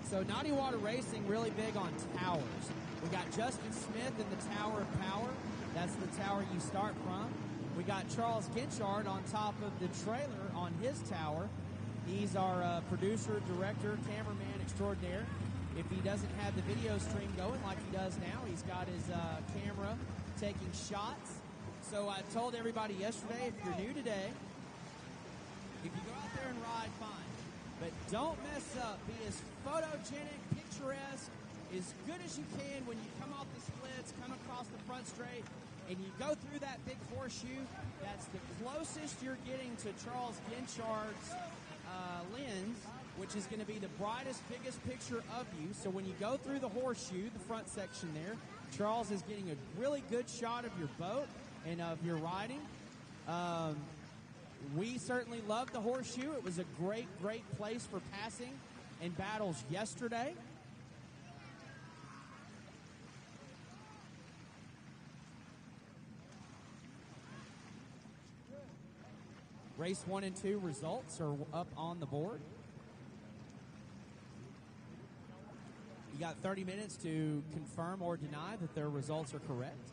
Speaker 2: So Naughty Water Racing really big on towers. We got Justin Smith in the Tower of Power. That's the tower you start from. We got Charles Ginchard on top of the trailer on his tower. He's our producer, director, cameraman extraordinaire. If he doesn't have the video stream going like he does now, he's got his camera taking shots. So I told everybody yesterday, if you're new today, if you go out there and ride, fine. But don't mess up. Be as photogenic, picturesque, as good as you can when you come off the splits, come across the front straight, and you go through that big horseshoe. That's the closest you're getting to Charles Ginchard's lens, which is going to be the brightest, biggest picture of you. So when you go through the horseshoe, the front section there, Charles is getting a really good shot of your boat and of your riding. We certainly loved the horseshoe. It was a great, great place for passing in battles yesterday. Race 1 and 2 results are up on the board. You got 30 minutes to confirm or deny that their results are correct.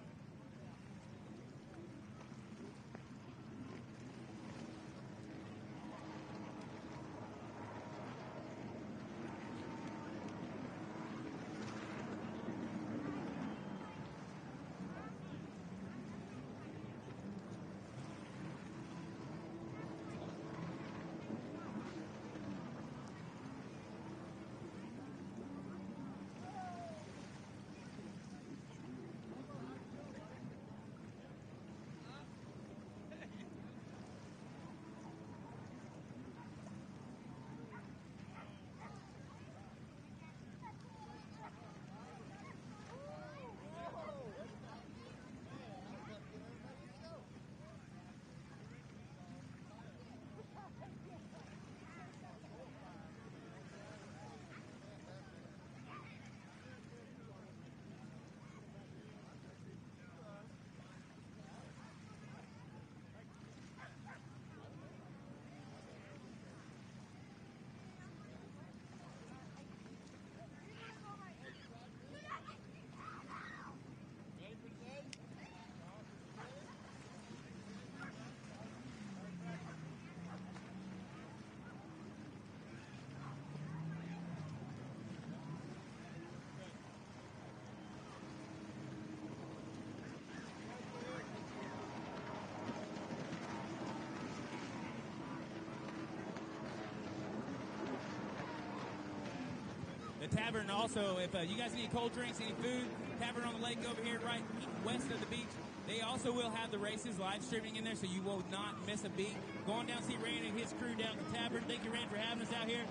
Speaker 1: The tavern also, if you guys need cold drinks, any food, tavern on the lake over here right west of the beach. They also will have the races live streaming in there, so you will not miss a beat. Go on down, see Rand and his crew down at the tavern. Thank you, Rand, for having us out here.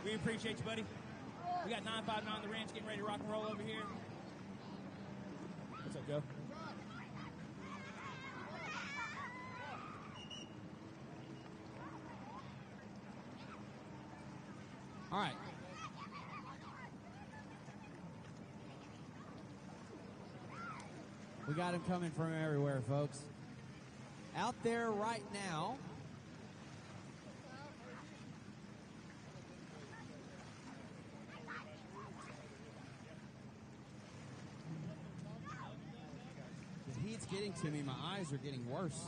Speaker 1: We appreciate you, buddy. We got 959 the ranch getting ready to rock and roll over here. What's up, Joe?
Speaker 2: All right. We got him coming from everywhere, folks. Out there right now, the heat's getting to me. My eyes are getting worse.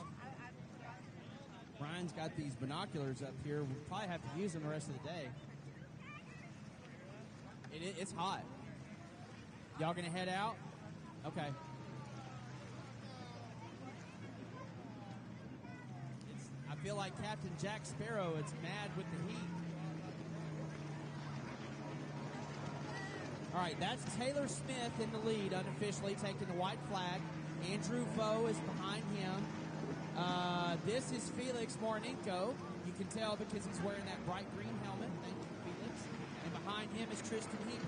Speaker 2: Brian's got these binoculars up here. We'll probably have to use them the rest of the day. It's hot. Y'all gonna head out? Okay. I feel like Captain Jack Sparrow. It's mad with the heat. All right, that's Taylor Smith in the lead, unofficially taking the white flag. Andrew Foe is behind him. This is Felix Morinenko. You can tell because he's wearing that bright green helmet. Thank you, Felix. And behind him is Tristan Heap.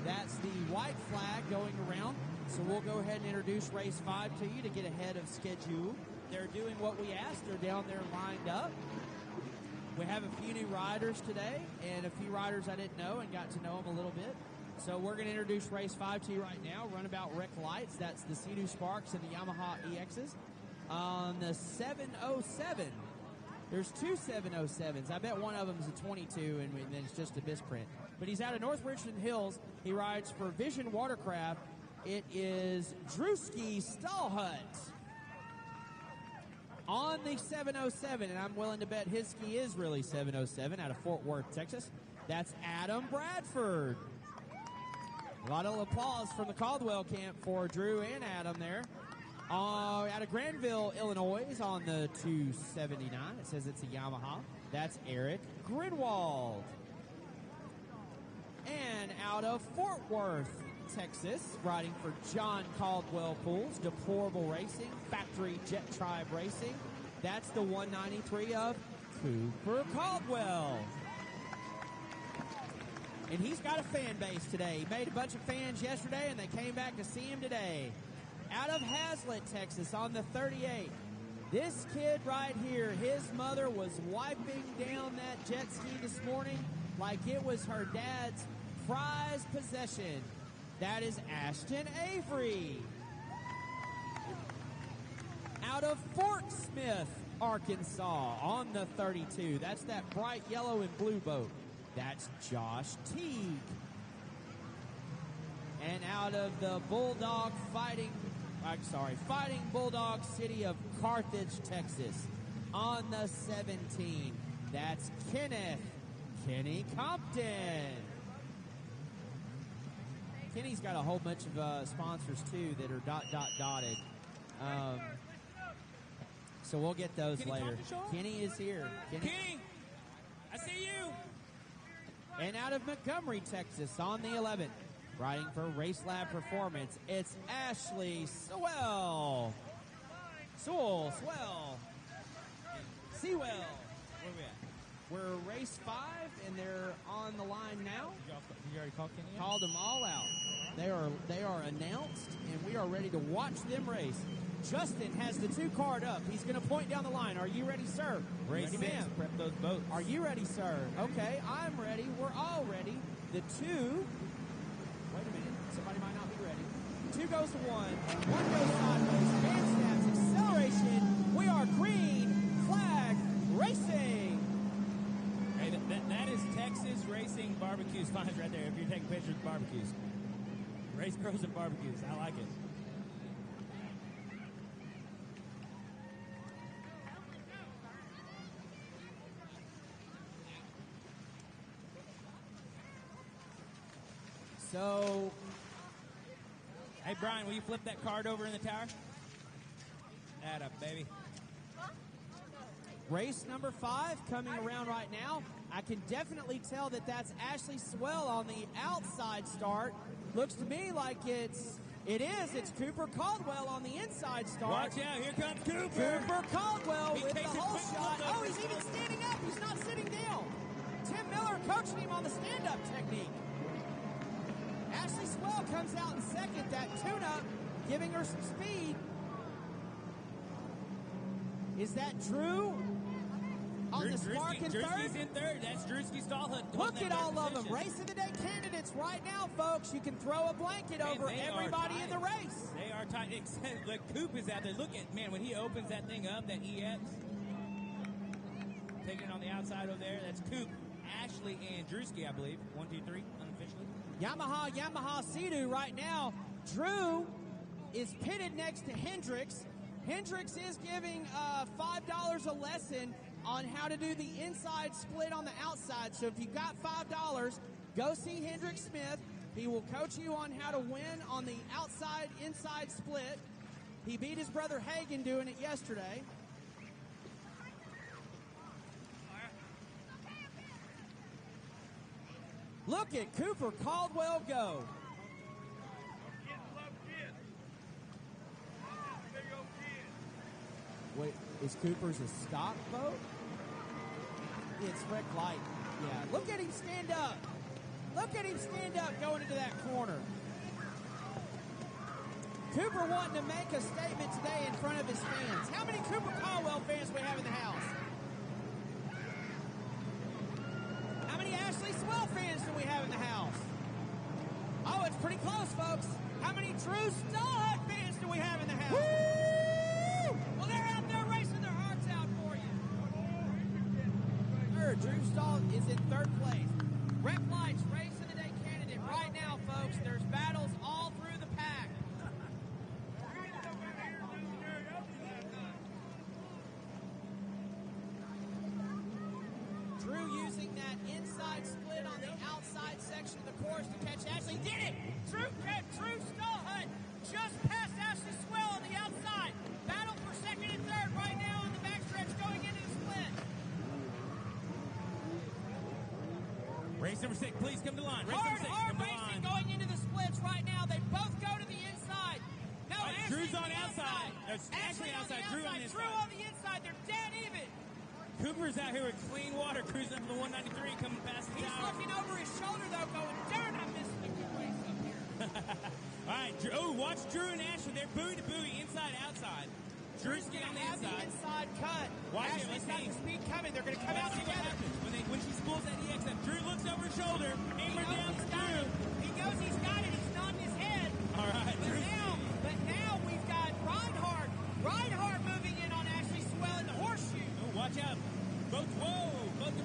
Speaker 2: That's the white flag going around. So we'll go ahead and introduce race 5 to you to get ahead of schedule. They're doing what we asked. They're down there lined up. We have a few new riders today and a few riders I didn't know and got to know them a little bit. So we're going to introduce race 5 to you right now. Runabout Rec Lights. That's the Sea-Doo Sparks and the Yamaha EXs. On the 707, there's two 707s. I bet one of them is a 22, and then it's just a misprint. But he's out of North Richland Hills. He rides for Vision Watercraft. It is Drewski Stallhut on the 707, and I'm willing to bet his ski is really 707 out of Fort Worth, Texas. That's Adam Bradford. A lot of applause from the Caldwell camp for Drew and Adam there. Out of Granville, Illinois, on the 279. It says it's a Yamaha. That's Eric Grinwald. And out of Fort Worth, Texas, riding for John Caldwell Pools, Deplorable Racing, Factory Jet Tribe Racing. That's the 193 of Cooper Caldwell. And he's got a fan base today. He made a bunch of fans yesterday, and they came back to see him today. Out of Hazlet, Texas, on the 38. This kid right here, his mother was wiping down that jet ski this morning like it was her dad's prized possession. That is Ashton Avery. Out of Fort Smith, Arkansas, on the 32. That's that bright yellow and blue boat. That's Josh Teague. And out of the Fighting Bulldog City of Carthage, Texas, on the 17. That's Kenny Compton. Kenny's got a whole bunch of sponsors, too, that are dotted. So we'll get those
Speaker 1: Kenny
Speaker 2: later.
Speaker 1: Compton,
Speaker 2: Kenny is here.
Speaker 1: Kenny, I see you.
Speaker 2: And out of Montgomery, Texas, on the 11th, riding for Race Lab Performance, it's Ashley Sewell. Sewell. Sewell. Where are we at? We're race 5, and they're on the line now.
Speaker 1: Did you already call Kenny?
Speaker 2: Called them all out. They are announced, and we are ready to watch them race. Justin has the 2 card up. He's going to point down the line. Are you ready, sir?
Speaker 1: Race
Speaker 2: ready,
Speaker 1: 6,
Speaker 2: ma'am.
Speaker 1: prep those boats.
Speaker 2: Are you ready, sir? Okay, I'm ready. We're all ready. The 2, wait a minute. Somebody might not be ready. 2 goes to 1. 1 goes sideways. Handstands, acceleration. We are green flag racing.
Speaker 1: Hey, that is Texas Racing Barbecue signs right there if you're taking pictures of barbecues. Race pros and barbecues. I like it.
Speaker 2: So,
Speaker 1: hey, Brian, will you flip that card over in the tower? Add up, baby.
Speaker 2: Race number 5 coming around right now. I can definitely tell that that's Ashley Swell on the outside start. Looks to me like it is. It's Cooper Caldwell on the inside start.
Speaker 1: Watch out, here comes Cooper.
Speaker 2: Cooper Caldwell
Speaker 1: He
Speaker 2: with the
Speaker 1: takes a
Speaker 2: whole
Speaker 1: quick
Speaker 2: shot.
Speaker 1: look
Speaker 2: Oh,
Speaker 1: over.
Speaker 2: he's even standing up. He's not sitting down. Tim Miller coaching him on the stand-up technique. Ashley Swell comes out in second. That tune-up giving her some speed. Is that Drew on the spark in third?
Speaker 1: Drewski's in third. That's Jetski Stallhut.
Speaker 2: Look at all of them. Race of the day candidates right now, folks. You can throw a blanket over everybody in the race.
Speaker 1: They are tight. Except the Coop is out there. Look at, man, when he opens that thing up, that EX. Taking it on the outside over there. That's Coop, Ashley, and Jetski, I believe. 1, 2, 3, unofficially.
Speaker 2: Yamaha Sea-Doo right now. Drew is pitted next to Hendricks. Hendricks is giving $5 a lesson on how to do the inside split on the outside. So if you've got $5, go see Hendricks Smith. He will coach you on how to win on the outside-inside split. He beat his brother Hagen doing it yesterday. Look at Cooper Caldwell go. Wait, is Cooper's a stock boat? It's Rick Light. Yeah, look at him stand up. Look at him stand up going into that corner. Cooper wanting to make a statement today in front of his fans. How many Cooper Caldwell fans do we have in the house? How many Ashley Swell fans do we have in the house? Oh, it's pretty close, folks. How many Drew Stallhut fans do we have in the house? Woo! Well, they're out there racing their hearts out for you. Third, Drew Stall is in third place. Rep Lights, race of the day candidate right now, folks. There's battles all through the pack. Drew using that inside split on the outside section of the course to catch Ashley. Did it! Drew Stallhut just passed Ashley Swell on the outside. Battle for second and third right now on the backstretch going into the split.
Speaker 1: Race number 6, please come to line. Race number 6,
Speaker 2: Hard
Speaker 1: come to
Speaker 2: racing
Speaker 1: line.
Speaker 2: going into the splits right now. They both go to the inside. No,
Speaker 1: Drew's
Speaker 2: Ashley's
Speaker 1: on outside. Ashley outside, Drew on the inside.
Speaker 2: Drew on the inside. They're dead even.
Speaker 1: Cooper's out here with clean water, cruising up to the 193, coming past the
Speaker 2: He's
Speaker 1: tower.
Speaker 2: looking over his shoulder, though, going, darn, I'm missing a good race up here.
Speaker 1: All right, watch Drew and Ashley. They're buoy to buoy, inside, outside. Drew's
Speaker 2: Going
Speaker 1: getting on
Speaker 2: to
Speaker 1: the
Speaker 2: have the
Speaker 1: inside.
Speaker 2: inside cut.
Speaker 1: Watch it,
Speaker 2: Ashley's
Speaker 1: let's
Speaker 2: got
Speaker 1: see.
Speaker 2: the speed coming. They're going to come out
Speaker 1: Let's see what
Speaker 2: together.
Speaker 1: happens when she spools that EX up. Drew looks over his shoulder. Hammer down to Drew.
Speaker 2: He knows he's got it. He's nodding his head.
Speaker 1: All right, Drew.
Speaker 2: But now we've got Reinhardt. Reinhardt moving in on Ashley Swell in the horseshoe.
Speaker 1: Oh, watch out. Boat to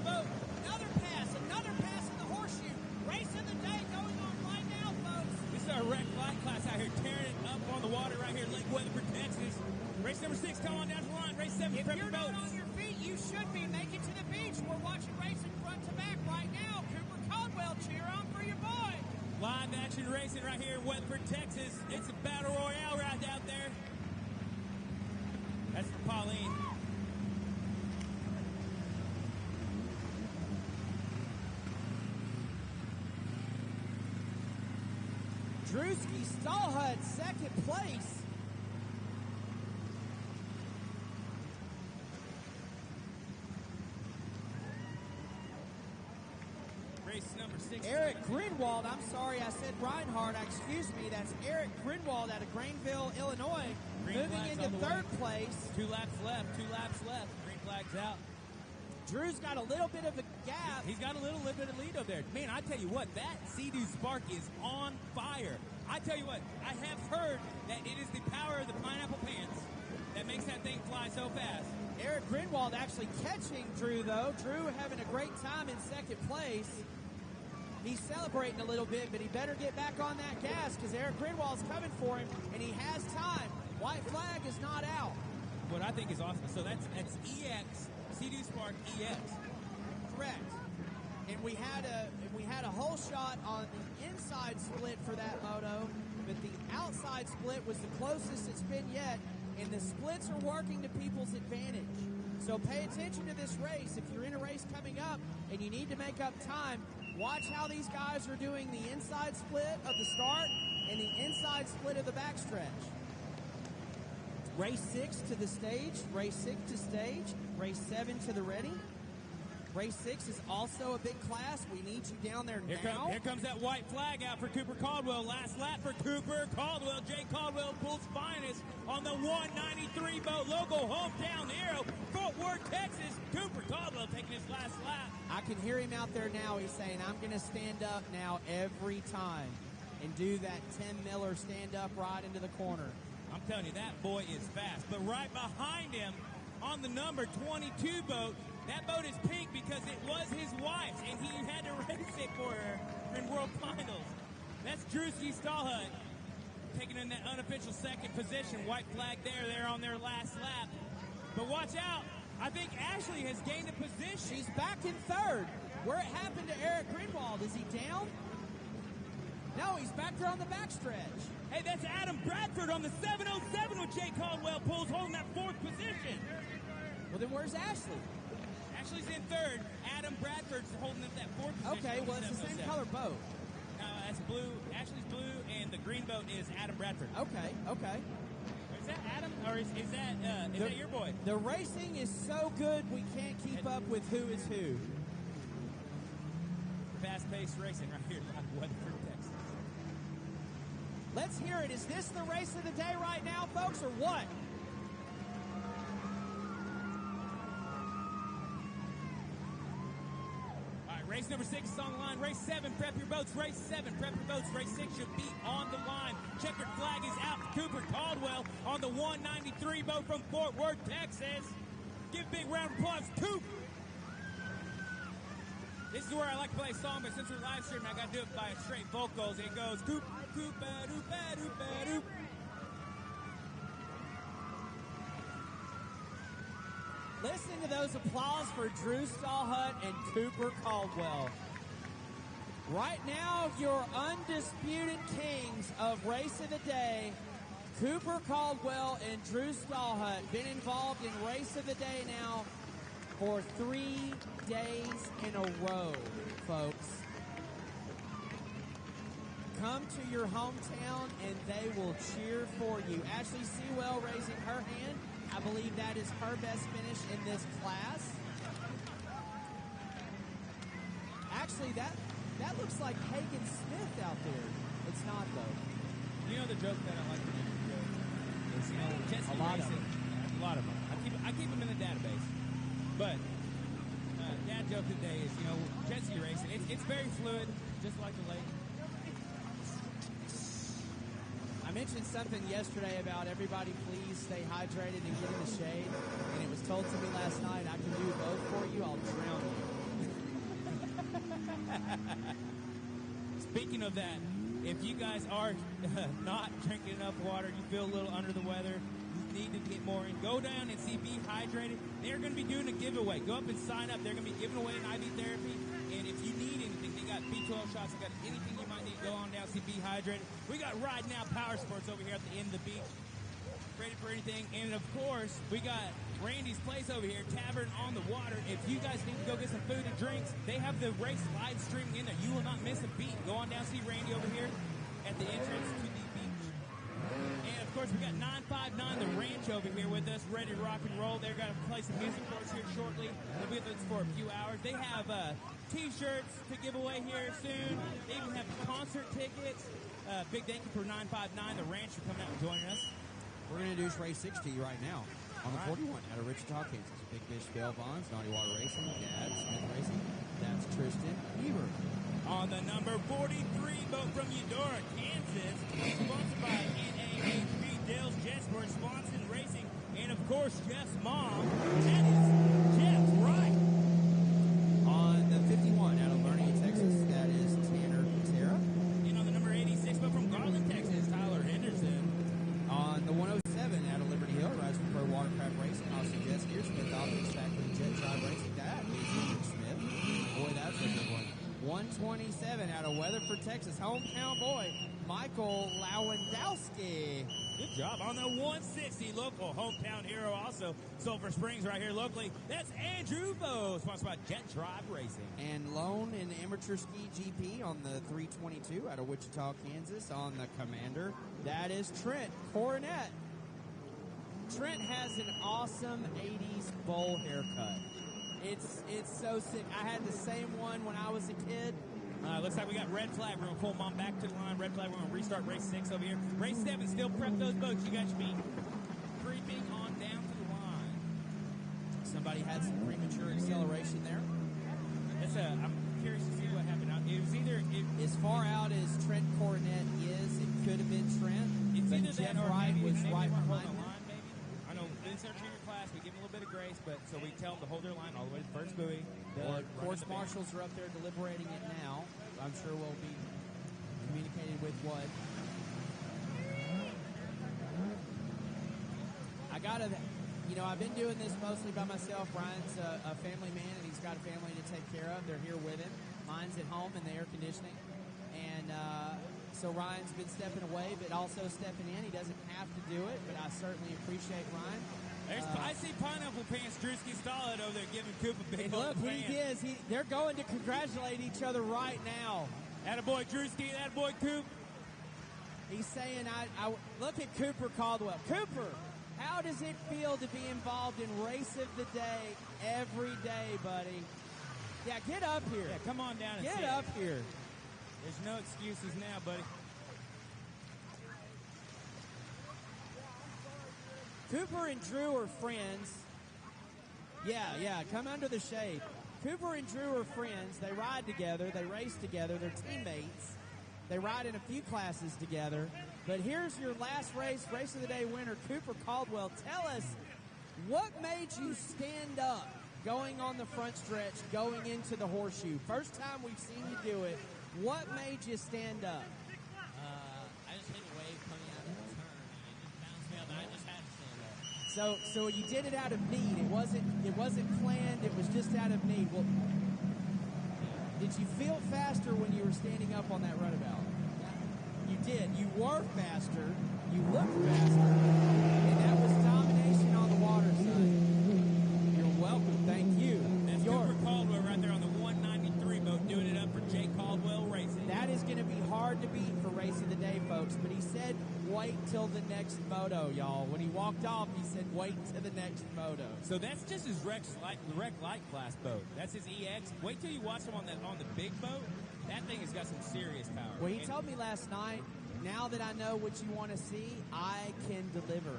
Speaker 1: boat.
Speaker 2: Another pass in the horseshoe. Race of the day going on right now, folks.
Speaker 1: This is our wreck light class out here, tearing it up on the water right here, Lake Weatherford, Texas. Race number 6, come on down to the line. Race 7,
Speaker 2: If
Speaker 1: prep
Speaker 2: you're
Speaker 1: your
Speaker 2: not
Speaker 1: boats.
Speaker 2: on your feet, you should be. Make it to the beach. We're watching racing front to back right now. Cooper Caldwell, cheer on for your boy.
Speaker 1: Live action racing right here in Weatherford, Texas. It's a battle royale right out there. That's for Pauline.
Speaker 2: Jetski Stallhut, second place.
Speaker 1: Race number 6.
Speaker 2: Eric Grinwald, I'm sorry I said Reinhardt, excuse me, that's Eric Grinwald out of Grainville, Illinois,
Speaker 1: Green
Speaker 2: moving
Speaker 1: flags
Speaker 2: into
Speaker 1: on the
Speaker 2: third
Speaker 1: way.
Speaker 2: place.
Speaker 1: 2 laps left. Green flag's out.
Speaker 2: Drew's got a little bit of a gap.
Speaker 1: He's got a little bit of lead over there. Man, I tell you what, that Sea-Doo Spark is on fire. I tell you what, I have heard that it is the power of the pineapple pants that makes that thing fly so fast.
Speaker 2: Eric Grinwald actually catching Drew, though. Drew having a great time in second place. He's celebrating a little bit, but he better get back on that gas because Eric Grinwald's coming for him, and he has time. White flag is not out.
Speaker 1: What I think is awesome, so that's EX, Sea-Doo Spark EX.
Speaker 2: Correct. And we had a whole shot on the inside split for that moto, but the outside split was the closest it's been yet, and the splits are working to people's advantage. So pay attention to this race. If you're in a race coming up and you need to make up time, watch how these guys are doing the inside split of the start and the inside split of the backstretch. Race 6 to the stage, race 6 to stage, race 7 to the ready. Race 6 is also a big class. We need you down there now.
Speaker 1: Here comes that white flag out for Cooper Caldwell. Last lap for Cooper Caldwell. Jay Caldwell pulls finest on the 193 boat. Local hometown hero, Fort Worth, Texas. Cooper Caldwell taking his last lap.
Speaker 2: I can hear him out there now. He's saying, I'm going to stand up now every time and do that Tim Miller stand up right into the corner.
Speaker 1: I'm telling you, that boy is fast. But right behind him on the number 22 boat, that boat is pink because it was his wife's, and he had to race it for her in World Finals. That's Jetski Stallhut taking in that unofficial second position. White flag there. They're on their last lap. But watch out. I think Ashley has gained a position.
Speaker 2: She's back in third. Where it happened to Eric Greenwald? Is he down? No, he's back there on the backstretch.
Speaker 1: Hey, that's Adam Bradford on the 707 with Jay Caldwell pulls holding that fourth position.
Speaker 2: Well, then where's Ashley?
Speaker 1: Ashley's in third. Adam Bradford's holding up that fourth position.
Speaker 2: Okay, well, it's the same color boat.
Speaker 1: No, that's blue. Ashley's blue, and the green boat is Adam Bradford.
Speaker 2: Okay.
Speaker 1: Is that Adam, or is that your boy?
Speaker 2: The racing is so good, we can't keep up with who is who.
Speaker 1: Fast-paced racing right here out of Weatherford, Texas.
Speaker 2: Let's hear it. Is this the race of the day right now, folks, or what?
Speaker 1: Race number 6 is on the line. Race 7, prep your boats. Race 7, prep your boats. Race 6 should be on the line. Checkered flag is out for Cooper Caldwell on the 193 boat from Fort Worth, Texas. Give a big round of applause, Coop. This is where I like to play a song, but since we're live streaming, I got to do it by straight vocals. It goes, Coop, Coop, ba-doop, ba-doop, ba-doop.
Speaker 2: Listen to those applause for Drew Stallhut and Cooper Caldwell. Right now, your undisputed kings of Race of the Day, Cooper Caldwell and Drew Stallhut, been involved in Race of the Day now for 3 days in a row, folks. Come to your hometown and they will cheer for you. Ashley Sewell raising her hand. I believe that is her best finish in this class. Actually, that looks like Hagen Smith out there. It's not, though.
Speaker 1: You know the joke that I like to make is, Jetski Racing. A lot of them. I keep them in the database. But dad joke today is, Jetski Racing. It's very fluid, just like the lake.
Speaker 2: I mentioned something yesterday about everybody please stay hydrated and get in the shade, and it was told to me last night, I can do both for you, I'll drown you.
Speaker 1: Speaking of that, if you guys are not drinking enough water, you feel a little under the weather, you need to get more in, go down and see Be Hydrated. They're going to be doing a giveaway. Go up and sign up. They're going to be giving away an IV therapy, and if you need anything, they got B12 shots, they got anything you might need, go on down, see Be Hydrated. We got Ride Now Power Sports over here at the end of the beach, ready for anything. And of course, we got Randy's Place over here, Tavern on the Water. If you guys need to go get some food and drinks, they have the race live streaming in there. You will not miss a beat. Go on down, see Randy over here at the entrance to the beach. And of course, we got 959 The Ranch over here with us, ready to rock and roll. They're going to play some music for us here shortly. They'll be with us for a few hours. They have T-shirts to give away here soon. They even have concert tickets. Big thank you for 959 The Ranch for coming out and joining us.
Speaker 2: We're going to introduce Race 6 to you right now on the 41 out of Wichita, Kansas. Big Fish, Bell Bonds, Naughty Water Racing, Dad Smith Racing. That's Tristan Heber.
Speaker 1: On the number 43 boat from Eudora, Kansas, sponsored by NAHB, Dale's Jetsport, sponsored racing, and of course Jeff's mom. That is Jeff's right.
Speaker 2: On the 51 out of Bernie, Texas, that is Tanner Terra.
Speaker 1: And on the number 86 boat from Garland, Texas, Tyler Henderson.
Speaker 2: On the 107 out of Liberty Hill, Rise from Pro Watercraft Racing, Austin Jetski Smith, Albany, Factory Jet Drive Racing, that is Ian Smith. Boy, that's a good one. 127 out of Weatherford, Texas, hometown boy, Michael Lewandowski.
Speaker 1: Good job. On the 160, local hometown hero, also Sulphur Springs right here locally. That's Andrew Vo, sponsored by Jet Drive Racing.
Speaker 2: And lone in amateur ski GP on the 322 out of Wichita, Kansas on the Commander. That is Trent Coronet. Trent has an awesome 80s bowl haircut. It's so sick. I had the same one when I was a kid.
Speaker 1: Looks like we got red flag. We're going to pull them on back to the line. Red flag. We're going to restart race 6 over here. Race 7, still prep those boats. You guys should be creeping on down to the line.
Speaker 2: Somebody had some premature acceleration there.
Speaker 1: I'm curious to see what happened. It was either...
Speaker 2: as far out as Trent Coronet is, it could have been Trent.
Speaker 1: It's
Speaker 2: but
Speaker 1: either
Speaker 2: Jeff
Speaker 1: that or
Speaker 2: Wright
Speaker 1: maybe,
Speaker 2: was right behind
Speaker 1: the
Speaker 2: him.
Speaker 1: line, maybe. I know in our junior class, we give them a little bit of grace, but so we tell them to hold their line all the way to the first buoy.
Speaker 2: The course marshals are up there deliberating it now. I'm sure we'll be communicating with what. I've been doing this mostly by myself. Ryan's a family man, and he's got a family to take care of. They're here with him. Mine's at home in the air conditioning. And so Ryan's been stepping away, but also stepping in. He doesn't have to do it, but I certainly appreciate Ryan.
Speaker 1: I see Pineapple Pants Drewski Stallard over there giving Coop a big
Speaker 2: look, he is. They're going to congratulate each other right now.
Speaker 1: Attaboy Drewski, attaboy Coop.
Speaker 2: He's saying, I look at Cooper Caldwell. Cooper, how does it feel to be involved in race of the day every day, buddy? Yeah, get up here.
Speaker 1: Yeah, come on down and
Speaker 2: get up here.
Speaker 1: There's no excuses now, buddy.
Speaker 2: Cooper and Drew are friends. Yeah, come under the shade. Cooper and Drew are friends. They ride together. They race together. They're teammates. They ride in a few classes together. But here's your last race of the day winner, Cooper Caldwell. Tell us, what made you stand up going on the front stretch, going into the horseshoe? First time we've seen you do it. What made you stand up?
Speaker 4: I just hit a wave coming out of the turn, and it just bounced me up, and I just had to stand up.
Speaker 2: So you did it out of need. It wasn't planned. It was just out of need. Well, did you feel faster when you were standing up on that runabout? You did. You were faster. You looked faster, and that was domination on the water, son. You're welcome. Thank you.
Speaker 1: That's Cooper Caldwell right there on the 193 boat, doing it up for Jay Caldwell Racing.
Speaker 2: That is going to be hard to beat for race of the day, folks. But he said, wait till the next moto, y'all. When he walked off, he said, wait till the next moto.
Speaker 1: So that's just his rec light class boat. That's his EX. Wait till you watch him on the big boat. That thing has got some serious power.
Speaker 2: Well, he told me last night, now that I know what you want to see, I can deliver.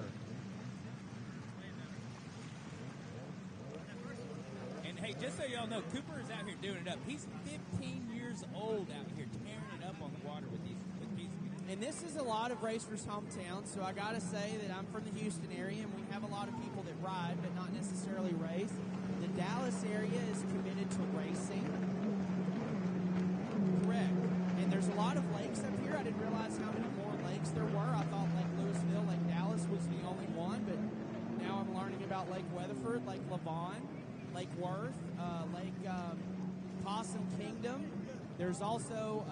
Speaker 1: And hey, just so y'all know, Cooper is out here doing it up. He's 15 years old out here tearing it up on the water with these people.
Speaker 2: And this is a lot of racers' hometowns, so I got to say that I'm from the Houston area, and we have a lot of people that ride, but not necessarily race. The Dallas area is committed to racing. Correct. And there's a lot of lakes up here. I didn't realize how many more lakes there were. I thought Lake Louisville, Lake Dallas was the only one, but now I'm learning about Lake Weatherford, Lake Lavon, Lake Worth, Lake Possum Kingdom. There's also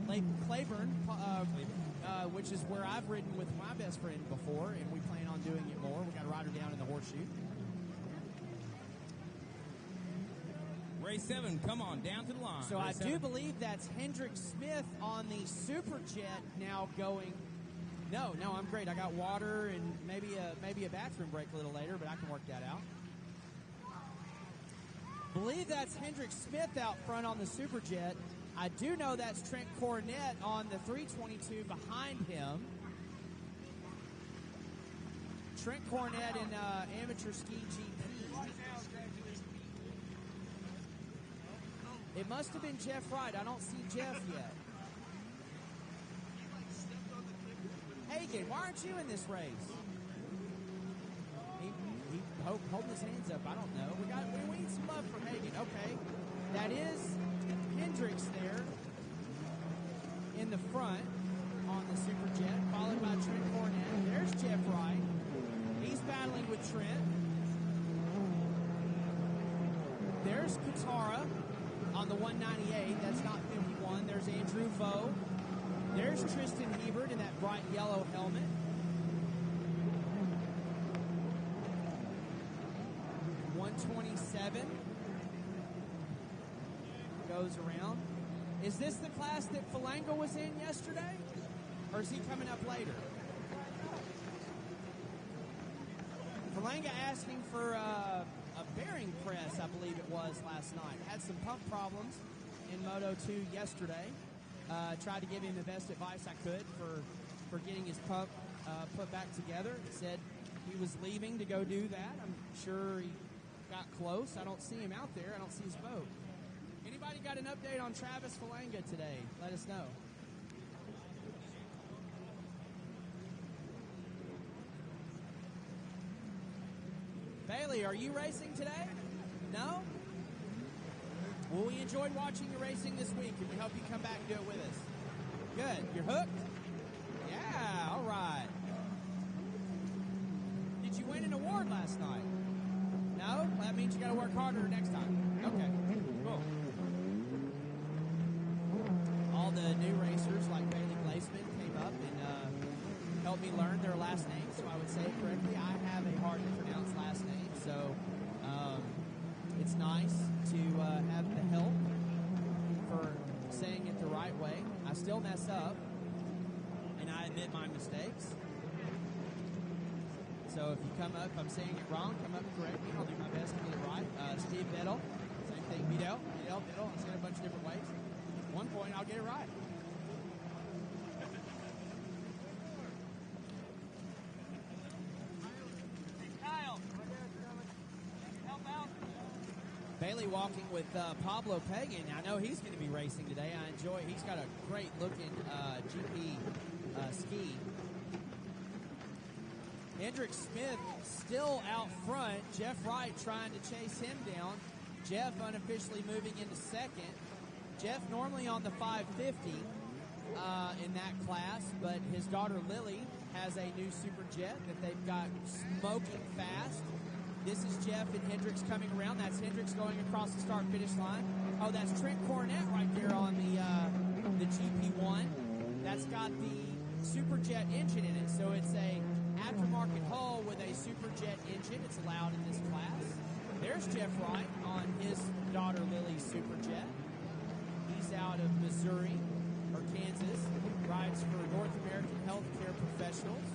Speaker 2: Lake Claiborne, which is where I've ridden with my best friend before, and we plan on doing it more. We got to ride her down in the horseshoe.
Speaker 1: Race 7, come on, down to the line.
Speaker 2: So
Speaker 1: Race
Speaker 2: I do believe that's Hendrick Smith on the Super Jet now going. No, I'm great. I got water and maybe a bathroom break a little later, but I can work that out. Believe that's Hendrick Smith out front on the Super Jet. I do know that's Trent Coronet on the 322 behind him. Trent Coronet in amateur ski GP. It must have been Jeff Wright. I don't see Jeff yet. Hagen, why aren't you in this race? He holding his hands up. I don't know. We need some love from Hagen. Okay, that is Hendricks there in the front on the Super Jet, followed by Trent Coronet. There's Jeff Wright. He's battling with Trent. There's Katara on the 198. That's not 51. There's Andrew Vo. There's Tristan Hebert in that bright yellow helmet. .127 goes around. Is this the class that Falanga was in yesterday? Or is he coming up later? Falanga asking for a bearing press, I believe it was, last night. Had some pump problems in Moto 2 yesterday. Tried to give him the best advice I could for getting his pump put back together. Said he was leaving to go do that. I'm sure he got close. I don't see him out there. I don't see his boat. Anybody got an update on Travis Falanga today? Let us know. Bailey, are you racing today? No? Well, we enjoyed watching you racing this week, and we hope you come back and do it with us. Good. You're hooked? Yeah, all right. Did you win an award last night? No? Well, that means you got to work harder next time. Okay, cool. All the new racers, like Bailey Glaceman, came up and helped me learn their last name, so I would say it correctly. I have a hard-to-pronounce last name, so it's nice to have the help for saying it the right way. I still mess up, and I admit my mistakes. So if you come up, if I'm saying it wrong, come up and correct me. I'll do my best to get it right. Steve Biddle, same thing. Biddle. I'll say it a bunch of different ways. At one point, I'll get it right. Bailey walking with Pablo Pagan. I know he's going to be racing today. I enjoy it. He's got a great looking GP ski. Hendrick Smith still out front. Jeff Wright trying to chase him down. Jeff unofficially moving into second. Jeff normally on the 550 in that class, but his daughter Lily has a new Superjet that they've got smoking fast. This is Jeff and Hendricks coming around. That's Hendricks going across the start-finish line. Oh, that's Trent Cornett right there on the GP1. That's got the Superjet engine in it, so it's a aftermarket hull with a Superjet engine. It's allowed in this class. There's Jeff Wright on his daughter Lily's Superjet. He's out of Missouri or Kansas. Rides for North American Healthcare Professionals.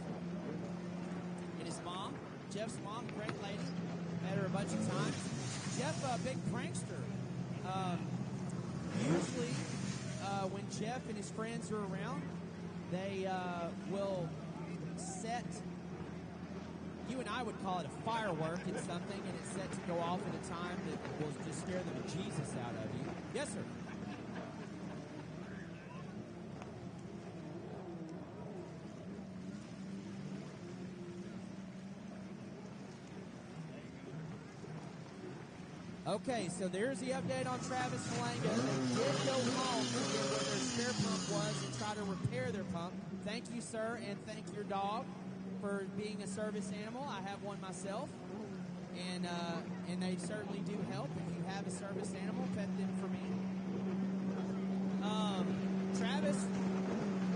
Speaker 2: And his mom, Jeff's mom, great lady. Met her a bunch of times. Jeff, a big prankster. Usually, when Jeff and his friends are around, they will set, you and I would call it a firework in something, and it's set to go off at a time that will just scare the bejesus out of you. Yes, sir. Okay, so there's the update on Travis Falanga. They did go home to get where their spare pump was and try to repair their pump. Thank you, sir, and thank your dog for being a service animal. I have one myself, and they certainly do help. If you have a service animal, pet them for me. Travis,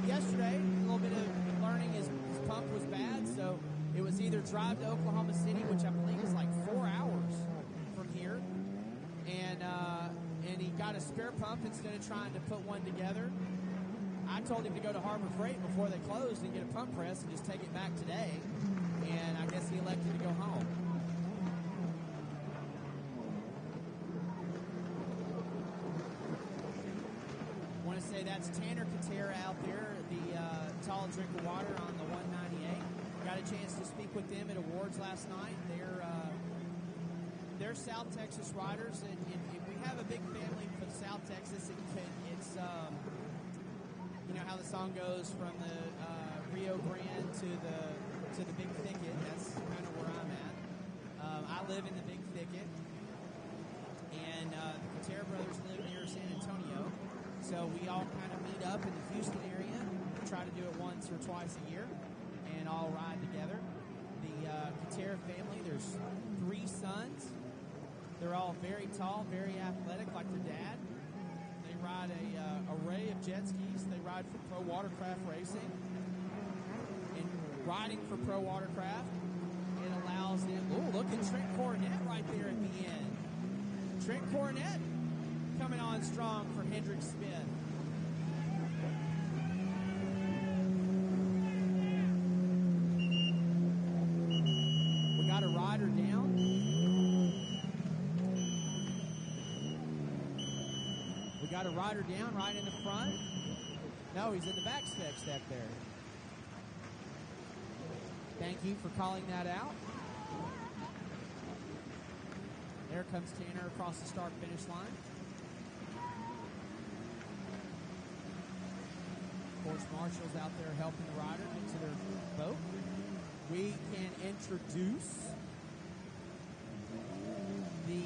Speaker 2: yesterday, a little bit of learning, his pump was bad, so it was either drive to Oklahoma City, which I believe is like 4 hours from here, and he got a spare pump instead of trying to put one together. I told him to go to Harbor Freight before they closed and get a pump press and just take it back today, and I guess he elected to go home. I want to say that's Tanner Katera out there, the tall drink of water on the 198. Got a chance to speak with them at awards last night. They're South Texas riders, and we have a big family from South Texas. It's you know how the song goes, from the Rio Grande to the Big Thicket. That's kind of where I'm at. I live in the Big Thicket, and the Katera brothers live near San Antonio. So we all kind of meet up in the Houston area. We try to do it once or twice a year, and all ride together. The Katera family, there's 3 sons. They're all very tall, very athletic, like their dad. They ride a array of jet skis. They ride for Pro Watercraft Racing. And riding for Pro Watercraft, it allows them. Oh, look at Trent Cornett right there at the end. Trent Cornett coming on strong for Hendrick Smith. We got a rider down. We got a rider down right in the front. No, he's in the back step there. Thank you for calling that out. There comes Tanner across the start-finish line. Course marshals out there helping the rider get to their boat. We can introduce the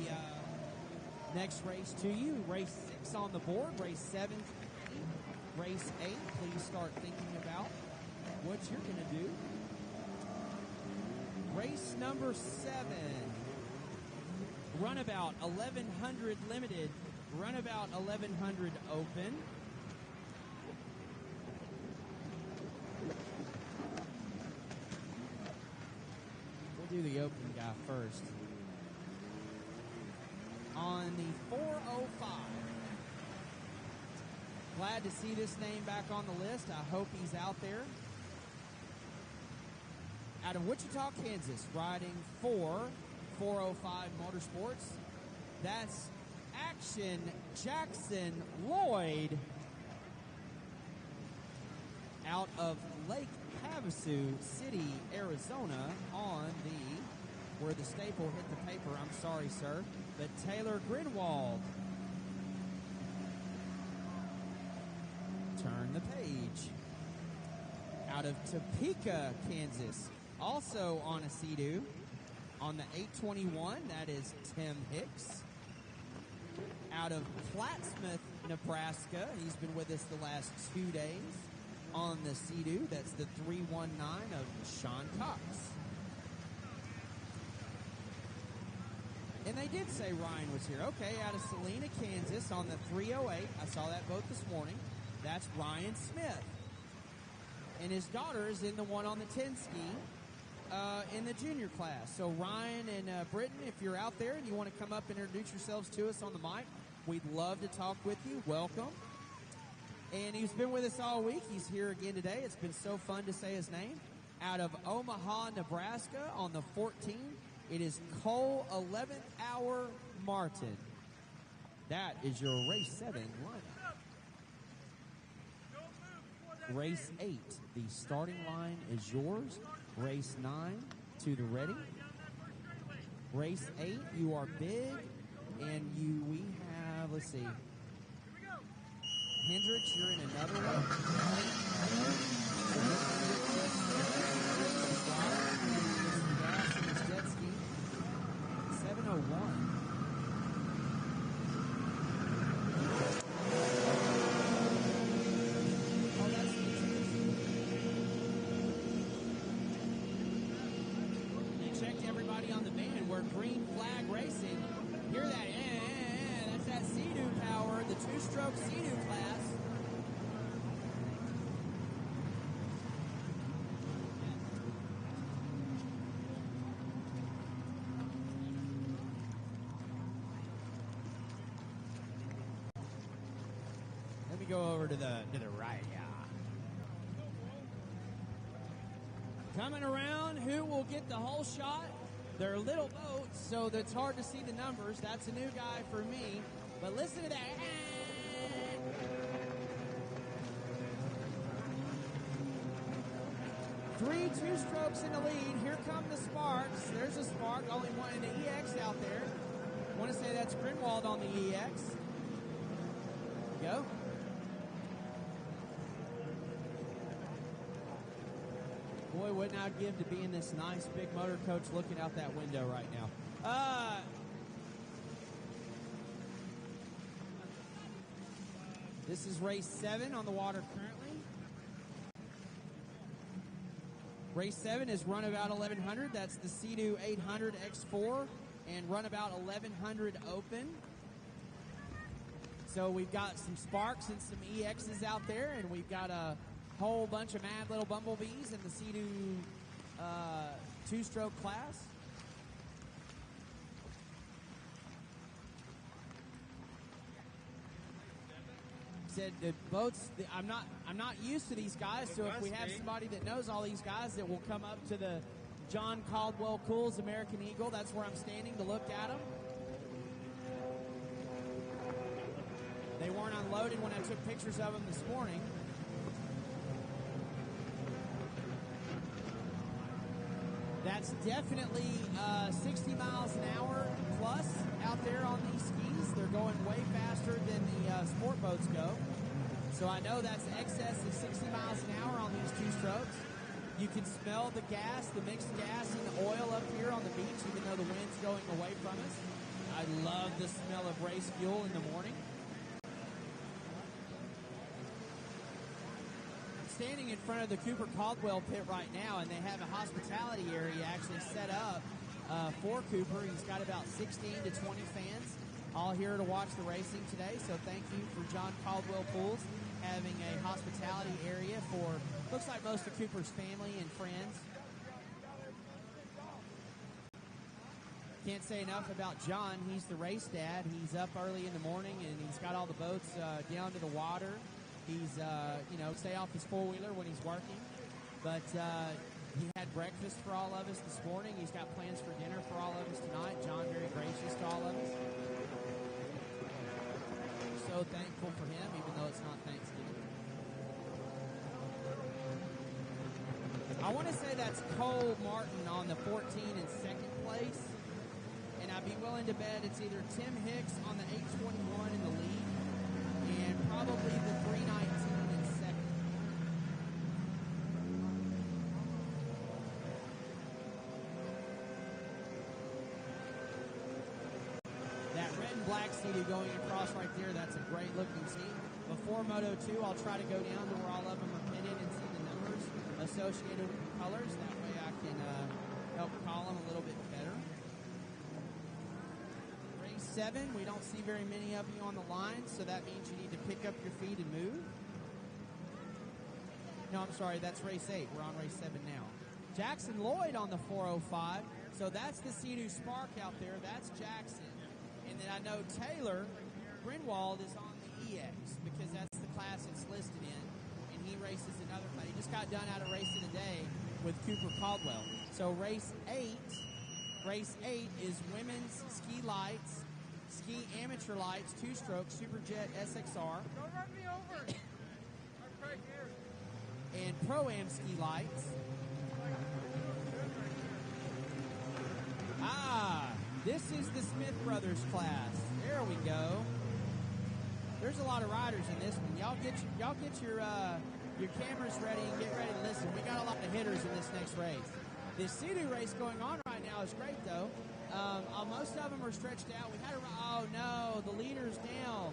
Speaker 2: next race to you. Race 6 on the board, race 7, race 8. Please start thinking about what you're going to do. Race number 7. Runabout 1100 limited, runabout 1100 open. We'll do the open guy first. On the 405. Glad to see this name back on the list. I hope he's out there. Out of Wichita, Kansas, riding for 405 Motorsports. That's Action Jackson Lloyd out of Lake Havasu City, Arizona, on the, where the staple hit the paper, I'm sorry, sir, but Taylor Grinwald. Turn the page. Out of Topeka, Kansas, also on a Sea-Doo. On the 821, that is Tim Hicks. Out of Plattsmouth, Nebraska, he's been with us the last 2 days. On the Sea-Doo, that's the 319 of Sean Cox. And they did say Ryan was here. Okay, out of Salina, Kansas, on the 308, I saw that boat this morning. That's Ryan Smith. And his daughter is in the one on the 10 ski. In the junior class. So Ryan and Britton, if you're out there and you want to come up and introduce yourselves to us on the mic, we'd love to talk with you. Welcome. And he's been with us all week. He's here again today. It's been so fun to say his name. Out of Omaha, Nebraska, on the 14, it is Cole 11th Hour Martin. That is your race 7 lineup. Race 8, the starting line is yours. Race 9 to the ready. Race 8, you are big, and we have, let's see, Hendricks, you're in another one. Gas in his jet ski. 701. Green Flag Racing. Hear that? That's that Sea-Doo power, the two-stroke Sea-Doo class. Let me go over to the right, yeah. Coming around, who will get the whole shot? They're little boats, so it's hard to see the numbers. That's a new guy for me. But listen to that. 3 two-strokes in the lead. Here come the Sparks. There's a Spark, only one in the EX out there. I want to say that's Grinwald on the EX. Go. Boy, wouldn't I give to be in this nice big motor coach looking out that window right now. This is race 7 on the water currently. Race 7 is runabout 1100. That's the Sea-Doo 800 X4 and runabout 1100 open. So we've got some Sparks and some EXs out there, and we've got a whole bunch of mad little bumblebees in the Sea-Doo two-stroke class. Said the boats. I'm not used to these guys, so if we have somebody that knows all these guys that will come up to the John Caldwell Cools American Eagle, that's where I'm standing to look at them. They weren't unloaded when I took pictures of them this morning. That's definitely 60 miles an hour plus out there on these skis. They're going way faster than the sport boats go. So I know that's excess of 60 miles an hour on these two strokes. You can smell the gas, the mixed gas and the oil up here on the beach, even though the wind's going away from us. I love the smell of race fuel in the morning. Standing in front of the Cooper Caldwell pit right now, and they have a hospitality area actually set up for Cooper. He's got about 16 to 20 fans all here to watch the racing today, so thank you for John Caldwell Pools having a hospitality area for, looks like most of Cooper's family and friends. Can't say enough about John. He's the race dad. He's up early in the morning, and he's got all the boats down to the water. He's, stay off his four-wheeler when he's working. But he had breakfast for all of us this morning. He's got plans for dinner for all of us tonight. John, very gracious to all of us. So thankful for him, even though it's not Thanksgiving. I want to say that's Cole Martin on the 14 in second place. And I'd be willing to bet it's either Tim Hicks on the 821 in the lead and probably the 319 in second. That red and black Sea-Doo going across right there, that's a great looking scene. Before Moto 2, I'll try to go down to where all of them are pitted and see the numbers associated with the colors. That way I can help call them a little bit better. Race 7, we don't see very many of you on the line, so that means you need to pick up your feet and move. No, I'm sorry, that's race 8. We're on race 7 now. Jackson Lloyd on the 405. So that's the Sea-Doo Spark out there. That's Jackson. And then I know Taylor Grinwald is on the EX because that's the class it's listed in. And he races another class. He just got done out of racing today with Cooper Caldwell. So race 8 is women's ski lights, ski amateur lights, two-stroke, Superjet SXR.
Speaker 3: Don't run me over. I'm right here.
Speaker 2: And Pro-Am ski lights. This is the Smith Brothers class. There we go. There's a lot of riders in this one. Y'all get your cameras ready and get ready to listen. We got a lot of hitters in this next race. This Sea-Doo race going on right now is great, though. Most of them are stretched out. We had oh no, the leader's down.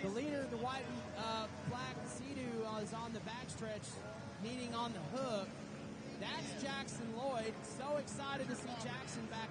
Speaker 2: The leader, the white and black Sea-Doo is on the backstretch, needing on the hook. That's Jackson Lloyd. So excited to see Jackson back